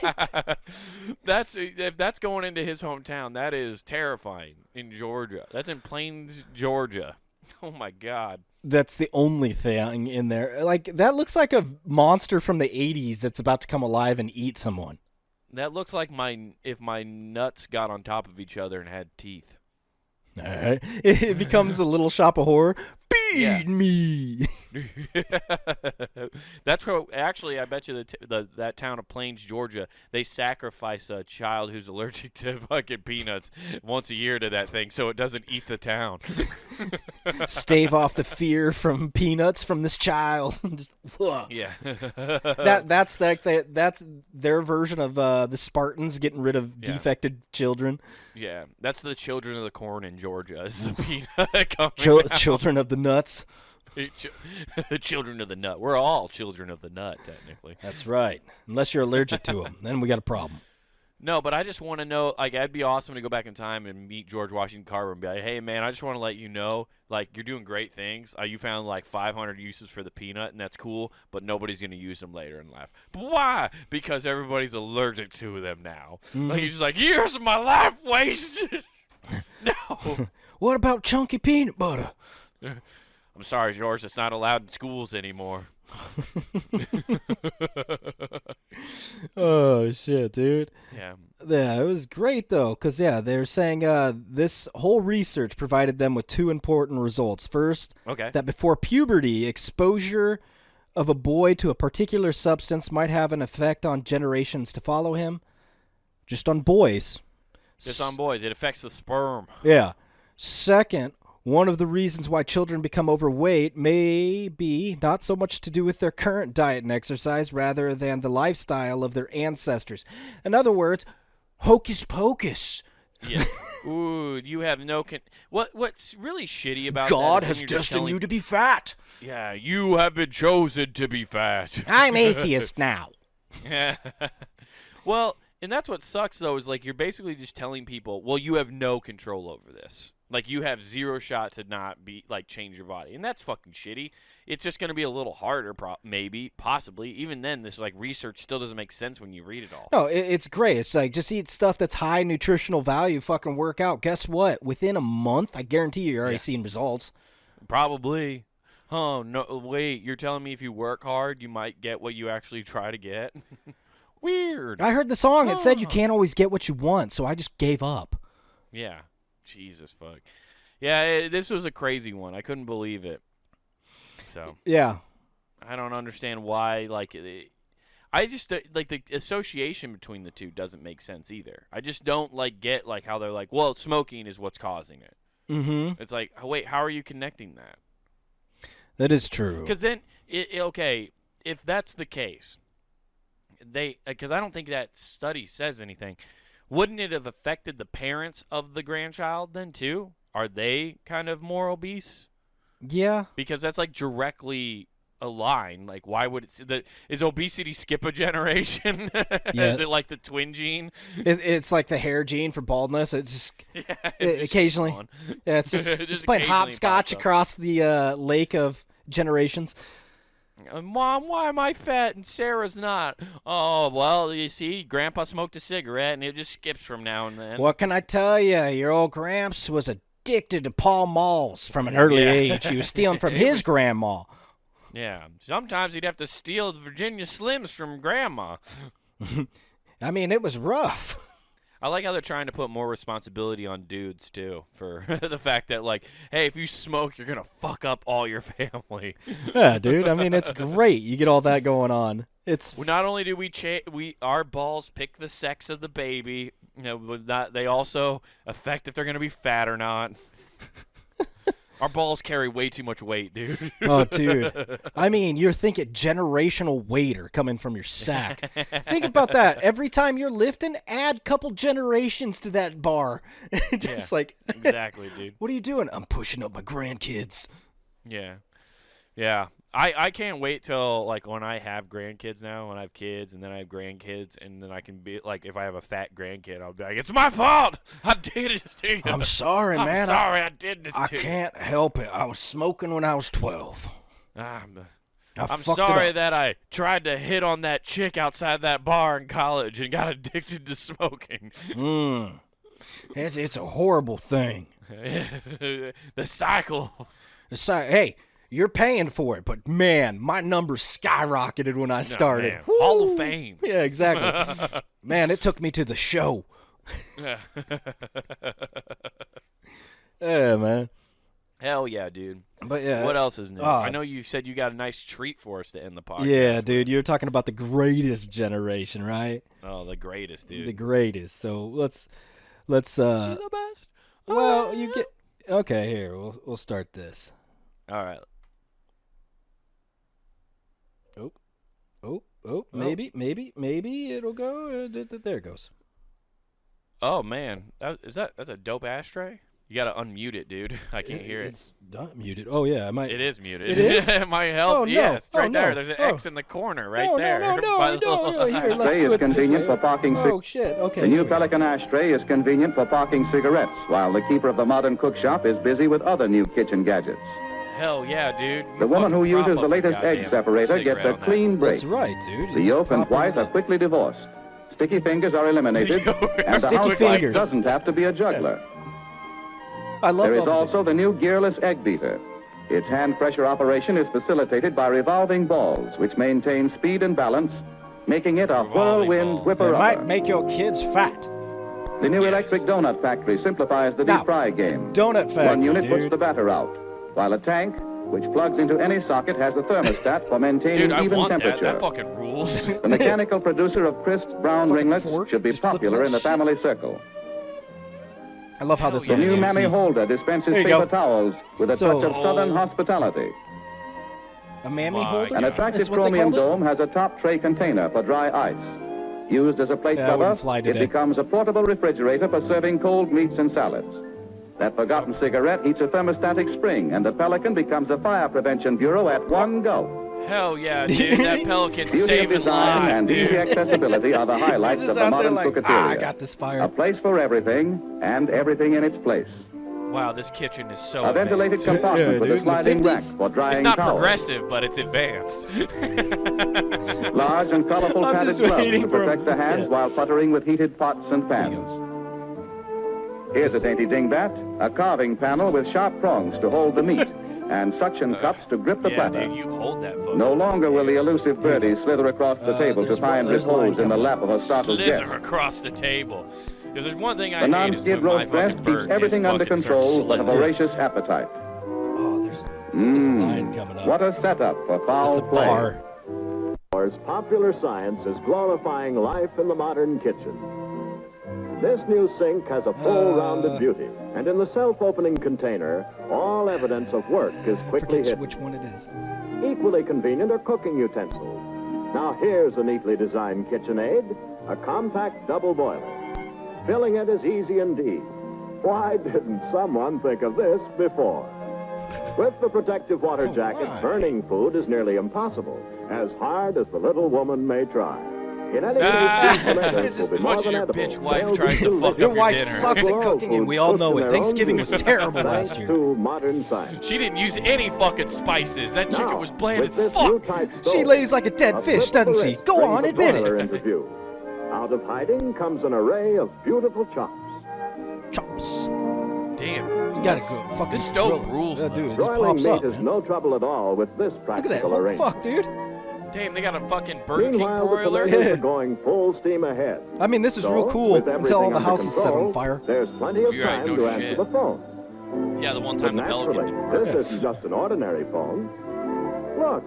If that's going into his hometown, that is terrifying in Georgia. That's in Plains, Georgia. Oh my god. That's the only thing in there. Like that looks like a monster from the 80s that's about to come alive and eat someone. That looks like if my nuts got on top of each other and had teeth. All right. It becomes a little shop of horror. Feed Yeah. me. That's where actually I bet you that town of Plains, Georgia, they sacrifice a child who's allergic to fucking peanuts once a year to that thing so it doesn't eat the town. Stave off the fear from peanuts from this child. Just, ugh. Yeah. That's their version of the Spartans getting rid of Yeah. defected children. Yeah. That's the children of the corn in Georgia. This is a peanut coming out. Children of the nuts. Children of the nut. We're all children of the nut, technically. That's right. Unless you're allergic to them, then we got a problem. No, but I just want to know, like, it'd be awesome to go back in time and meet George Washington Carver and be like, hey, man, I just want to let you know, like, you're doing great things. You found, like, 500 uses for the peanut, and that's cool, but nobody's going to use them later in life. But why? Because everybody's allergic to them now. Like, he's just like, years of my life wasted. No. What about chunky peanut butter? I'm sorry, George, it's not allowed in schools anymore. Oh shit, dude. Yeah. Yeah, it was great though, because they're saying this whole research provided them with two important results. First, Okay. that before puberty, exposure of a boy to a particular substance might have an effect on generations to follow him. Just on boys. Just on boys. It affects the sperm. Yeah. Second, one of the reasons why children become overweight may be not so much to do with their current diet and exercise, rather than the lifestyle of their ancestors. In other words, hocus pocus. Yeah. Ooh, you have no what's really shitty about God that has is when you're just destined telling- you to be fat. Yeah, you have been chosen to be fat. I'm atheist now. Yeah. Well, and that's what sucks though, is like you're basically just telling people, well, you have no control over this. Like you have zero shot to not be like change your body, and that's fucking shitty. It's just going to be a little harder, maybe, possibly. Even then, this like research still doesn't make sense when you read it all. No, it's great. It's like just eat stuff that's high nutritional value. Fucking work out. Guess what? Within a month, I guarantee you're already seeing results. Probably. Oh no! Wait, you're telling me if you work hard, you might get what you actually try to get? Weird. I heard the song. It said you Oh. can't always get what you want, so I just gave up. Yeah. Jesus fuck. Yeah, this was a crazy one. I couldn't believe it. So Yeah. I don't understand why. Like, I just like the association between the two doesn't make sense either. I just don't get how they're like, well, smoking is what's causing it. Mm-hmm. It's like, oh, wait, how are you connecting that? That is true. Because then, okay, if that's the case, because I don't think that study says anything. Wouldn't it have affected the parents of the grandchild then too? Are they kind of more obese? Yeah. Because that's directly a line. Like, why would is obesity skip a generation? Yeah. Is it like the twin gene? It's like the hair gene for baldness. It just Yeah, it's just occasionally. gone. Yeah, it's just, Just it's playing occasionally hopscotch pops up. across the lake of generations. Mom, why am I fat and Sarah's not? Oh, well, you see, Grandpa smoked a cigarette and it just skips from now and then. What can I tell you? Your old Gramps was addicted to Pall Malls from an early Yeah. age. He was stealing from his grandma. Yeah, sometimes he'd have to steal the Virginia Slims from Grandma. I mean, it was rough. I like how they're trying to put more responsibility on dudes, too, for the fact that, hey, if you smoke, you're going to fuck up all your family. Yeah, dude. I mean, it's great. You get all that going on. It's Well, not only do our balls pick the sex of the baby, but they also affect if they're going to be fat or not. Our balls carry way too much weight, dude. oh, dude. I mean, you're thinking generational waiter coming from your sack. Think about that. Every time you're lifting, add couple generations to that bar. Just Exactly, dude. what are you doing? I'm pushing up my grandkids. Yeah. Yeah. I can't wait till when I have grandkids now, when I have kids and then I have grandkids, and then I can be if I have a fat grandkid, I'll be like, it's my fault. I did this to you. I'm sorry, I'm man. sorry I did this I to you. can't help it. I was smoking when I was 12. I'm I'm sorry that I tried to hit on that chick outside that bar in college and got addicted to smoking. It's a horrible thing. The cycle. Hey, you're paying for it, but man, my numbers skyrocketed when I started. Man. Woo! Hall of Fame. Yeah, exactly. Man, it took me to the show. Yeah, man. Hell yeah, dude. But yeah. What else is new? I know you said you got a nice treat for us to end the podcast. Yeah, dude, you're talking about the greatest generation, right? Oh, the greatest, dude. The greatest. So let's You're the best. well, you get okay, here. We'll start this. All right. Maybe it'll go. There it goes. Oh man, that's a dope ashtray. You gotta unmute it, dude. I can't hear it. It's not muted. Oh yeah, I might. It is muted. It is? It might help. Oh, no. Yeah, it's right Oh, no. there. There's an Oh. X in the corner right no, there. No, by the little- Here, let's Ashtray do is it this convenient way. for parking Oh shit. Okay. The here new we go. Pelican ashtray is convenient for parking cigarettes, while the keeper of the modern cook shop is busy with other new kitchen gadgets. Hell yeah, dude. The woman who Fucking prop uses up the your latest egg goddamn separator gets cigarette a on that. clean break. That's right, dude. The Just yolk and pop it white are up. quickly divorced. Sticky fingers are eliminated, and the Sticky housewife fingers. doesn't have to be a juggler. I love There is all of also the new gearless egg beater. Its hand pressure operation is facilitated by revolving balls, which maintain speed and balance, making it a Revolving whirlwind balls. It whipper-upper. might make your kids fat. The new Yes. electric donut factory simplifies the Now, deep fry game. Donut factory, One unit puts dude. the batter out, while a tank, which plugs into any socket, has a thermostat for maintaining Dude, I even want temperature. that. That fucking rules. The mechanical producer of crisp brown Fucking ringlets fork, should be just flip popular that in the shit. family circle. I love how this The is new AMC. mammy holder dispenses There you paper go. towels with a So- touch of southern hospitality. A mammy My holder. An God. attractive That's what they chromium called it? dome has a top tray container for dry ice. Used as a plate Yeah, I cover, wouldn't fly it today. becomes a portable refrigerator for serving cold meats and salads. That forgotten cigarette heats a thermostatic spring, and the Pelican becomes a fire prevention bureau at one go. Hell yeah, dude. That Pelican's Beauty of saving design lives, and easy dude. accessibility are the highlights He's of just the out there modern like, cookteria. I got this A fire. place for everything, and everything in its place. Wow, this kitchen is so A ventilated advanced. compartment Yeah, with dude, a in the sliding rack 50s. for drying It's not towels. progressive, but it's advanced. Large and colorful I'm padded just gloves waiting to for him. protect the hands Yeah. while puttering with heated pots and pans. Here's a dainty dingbat, a carving panel with sharp prongs to hold the meat, and suction cups to grip the Yeah, platter. dude, you hold that photo. No longer will the elusive birdie slither across the table to there's find there's line repose in the coming lap of a startled Slither guest. across the table. If there's one thing I The hate is non-skid when my roast breast fucking keeps bird everything just under fucking starts control but a slithering. voracious appetite. Oh, there's a line coming up. What a setup for foul That's a play. bar. Popular science is glorifying life in the modern kitchen. This new sink has a full rounded beauty, and in the self-opening container, all evidence of work is quickly Forget hidden. which one it is. Equally convenient are cooking utensils. Now here's a neatly designed KitchenAid, a compact double boiler. Filling it is easy indeed. Why didn't someone think of this before? With the protective water jacket, burning food is nearly impossible, as hard as the little woman may try. In any case, As much as your bitch wife tries to fuck Your up wife your dinner. sucks at cooking, and we all know it. Thanksgiving was terrible last year. To modern science. She didn't use any fucking spices. That chicken Now, was bland with as this new fuck. type She stove, lays like a dead a fish, flip of doesn't the she? wrist Go brings on, the admit broiler it. into view. Out of hiding comes an array of beautiful chops. Chops. Damn. You gotta go fucking This stove grill it. rules, Yeah, though. dude, it just Broiling pops meat up, is man. no trouble at all with this Look at practical that. Oh, arrangement. fuck, dude. Damn, they got a fucking Burger King Meanwhile, the broiler. tomatoes Yeah. are going full steam ahead. I mean, this is So, real cool with until all everything the under house is set control, on fire. There's plenty of You're right, time no to answer shit. the phone. Yeah, the one But time the Pelican naturally, didn't work. this isn't just an ordinary phone. Look,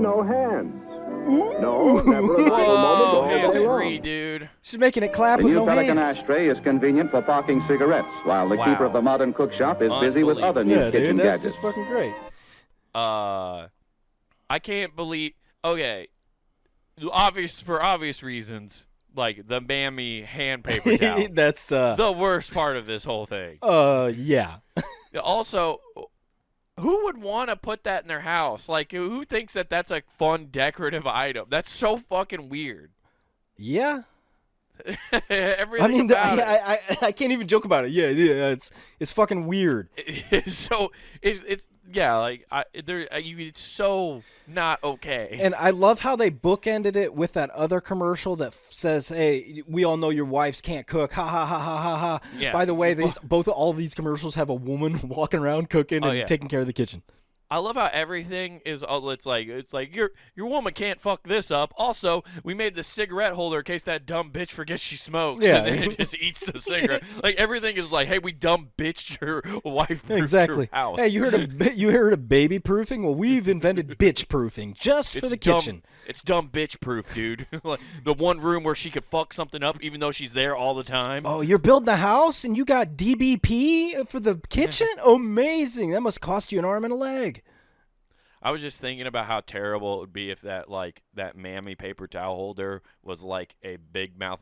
no hands. No, never a single moment Whoa, all day hands long. free, dude. She's making it clap The with new no Pelican hands. ashtray is convenient for parking cigarettes, while the Wow. keeper of the modern cook shop is busy with other new Yeah, kitchen dude, that's gadgets. just fucking great. I can't believe. Okay, for obvious reasons, like the mammy hand paper towel. That's The worst part of this whole thing. yeah. Also, who would want to put that in their house? Like, who thinks that that's a fun decorative item? That's so fucking weird. Yeah. Everything I mean, about I can't even joke about it. Yeah, it's fucking weird. it. So it's yeah, like it's so not okay. And I love how they bookended it with that other commercial that says, "Hey, we all know your wives can't cook." Ha ha ha ha ha ha. Yeah. By the way, all these commercials have a woman walking around cooking and yeah. taking care of the kitchen. I love how everything is. It's like your woman can't fuck this up. Also, we made the cigarette holder in case that dumb bitch forgets she smokes, Yeah. and then it just eats the cigarette. Like everything is like, hey, we dumb bitched your wife Exactly. your house. Hey, you heard of baby proofing? Well, we've invented bitch proofing just for the dumb, kitchen. It's dumb bitch proof, dude. Like the one room where she could fuck something up even though she's there all the time. Oh, you're building a house and you got DBP for the kitchen? Amazing. That must cost you an arm and a leg. I was just thinking about how terrible it would be if that mammy paper towel holder was like a big mouth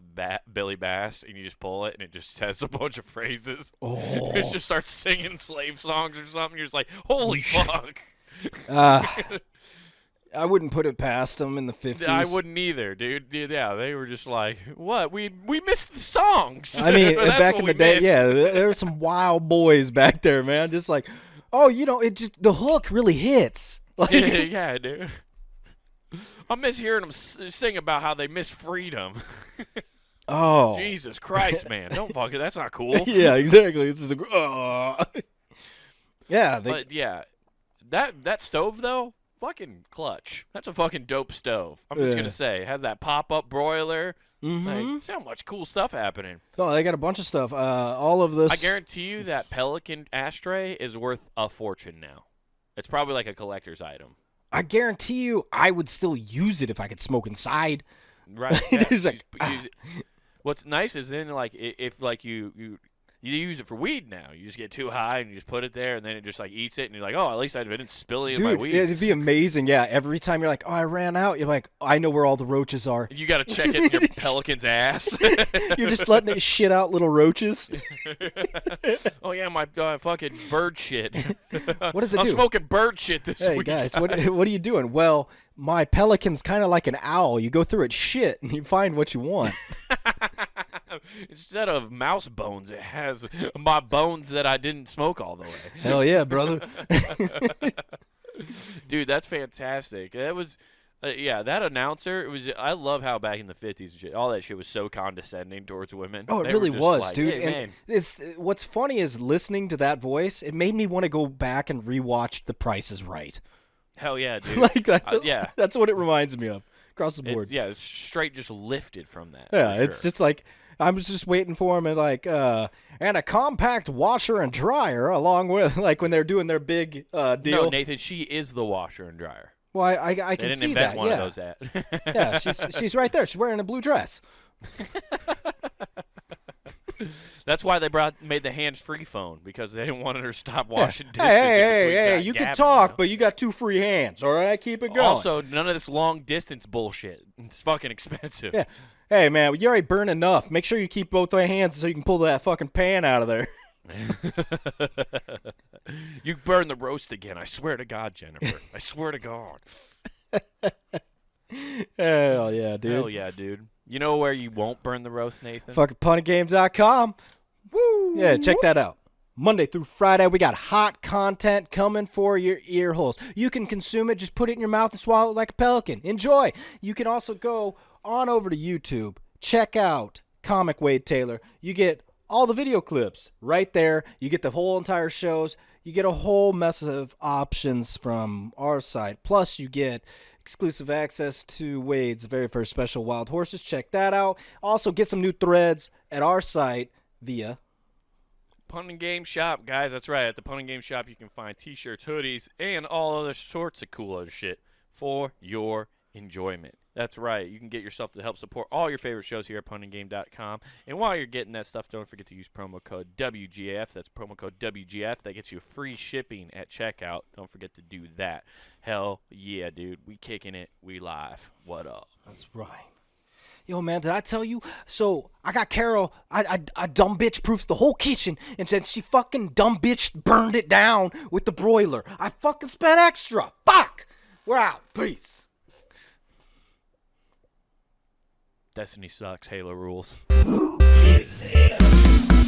Billy Bass, and you just pull it and it just says a bunch of phrases. Oh. It just starts singing slave songs or something. You're just like, holy fuck. I wouldn't put it past them in the 50s. I wouldn't either, dude. Yeah, they were just like, what? We missed the songs. I mean, That's back what in we the day, missed. yeah, there were some wild boys back there, man. Just like, oh, it just, the hook really hits. Like, Yeah, dude. I miss hearing them sing about how they miss freedom. oh. Jesus Christ, man. Don't fuck it. That's not cool. Yeah, exactly. It's just yeah, But yeah, that stove though, fucking clutch. That's a fucking dope stove. I'm just Yeah. gonna say, it has that pop-up broiler. Mhm. Like, see how much cool stuff happening. oh, they got a bunch of stuff. All of this. I guarantee you that Pelican ashtray is worth a fortune now. It's probably like a collector's item, I guarantee you, I would still use it if I could smoke inside. right? Yeah. It's like, Use it. What's nice is then like if like you use it for weed now. You just get too high and you just put it there, and then it just like eats it, and you're like, oh, at least I didn't spill any of my Dude, weed. it'd be amazing. Yeah, every time you're like, oh, I ran out, you're like, I know where all the roaches are. You got to check it in your Pelican's ass. You're just letting it shit out little roaches. Oh yeah, my fucking bird shit. What does it I'm do? smoking bird shit this Hey week. guys, what are you doing? Well, my Pelican's kind of like an owl. You go through its shit and you find what you want. Instead of mouse bones, it has my bones that I didn't smoke all the way. Hell yeah, brother. Dude, that's fantastic. That was Yeah, that announcer, it was. I love how back in the 50s and shit, all that shit was so condescending towards women. Oh, it They really were just was, like, dude. "Hey, And man." it's what's funny is listening to that voice. It made me want to go back and rewatch The Price Is Right. Hell yeah, dude. Like that's, yeah. that's what it reminds me of across the board. Yeah, it's straight just lifted from that. Yeah, for it's sure. just like I was just waiting for him and like and a compact washer and dryer along with like when they're doing their big deal. No, Nathan, she is the washer and dryer. Well, I They can didn't see invent that. one Yeah, of those at. yeah, she's right there. She's wearing a blue dress. That's why they made the hands-free phone, because they didn't want her to stop Yeah. washing dishes. Hey, you can talk, but you got 2 free hands. All right, keep it going. Also, none of this long-distance bullshit. It's fucking expensive. Yeah. Hey, man, you already burned enough. Make sure you keep both your hands so you can pull that fucking pan out of there. You burn the roast again. I swear to God, Jennifer. I swear to God. Hell yeah, dude. Hell yeah, dude. You know where you won't burn the roast, Nathan? Fucking punnygames.com. Woo! Yeah, check that out. Monday through Friday, we got hot content coming for your ear holes. You can consume it, just put it in your mouth and swallow it like a pelican. Enjoy. You can also go on over to YouTube, check out Comic Wade Taylor. You get all the video clips right there. You get the whole entire shows. You get a whole mess of options from our site. Plus, you get exclusive access to Wade's very first special, Wild Horses. Check that out. Also, get some new threads at our site via Pun and Game Shop, guys. That's right. At the Pun and Game Shop, you can find T-shirts, hoodies, and all other sorts of cool other shit for your enjoyment. That's right. You can get yourself to help support all your favorite shows here at punandgame.com. And while you're getting that stuff, don't forget to use promo code WGAF. That's promo code WGAF. That gets you free shipping at checkout. Don't forget to do that. Hell yeah, dude. We kicking it. We live. What up? That's right. Yo, man, did I tell you? So, I got Carol, I dumb bitch proofs the whole kitchen, and said she fucking dumb bitch burned it down with the broiler. I fucking spent extra. Fuck! We're out. Peace. Destiny sucks. Halo rules. Who gives a F?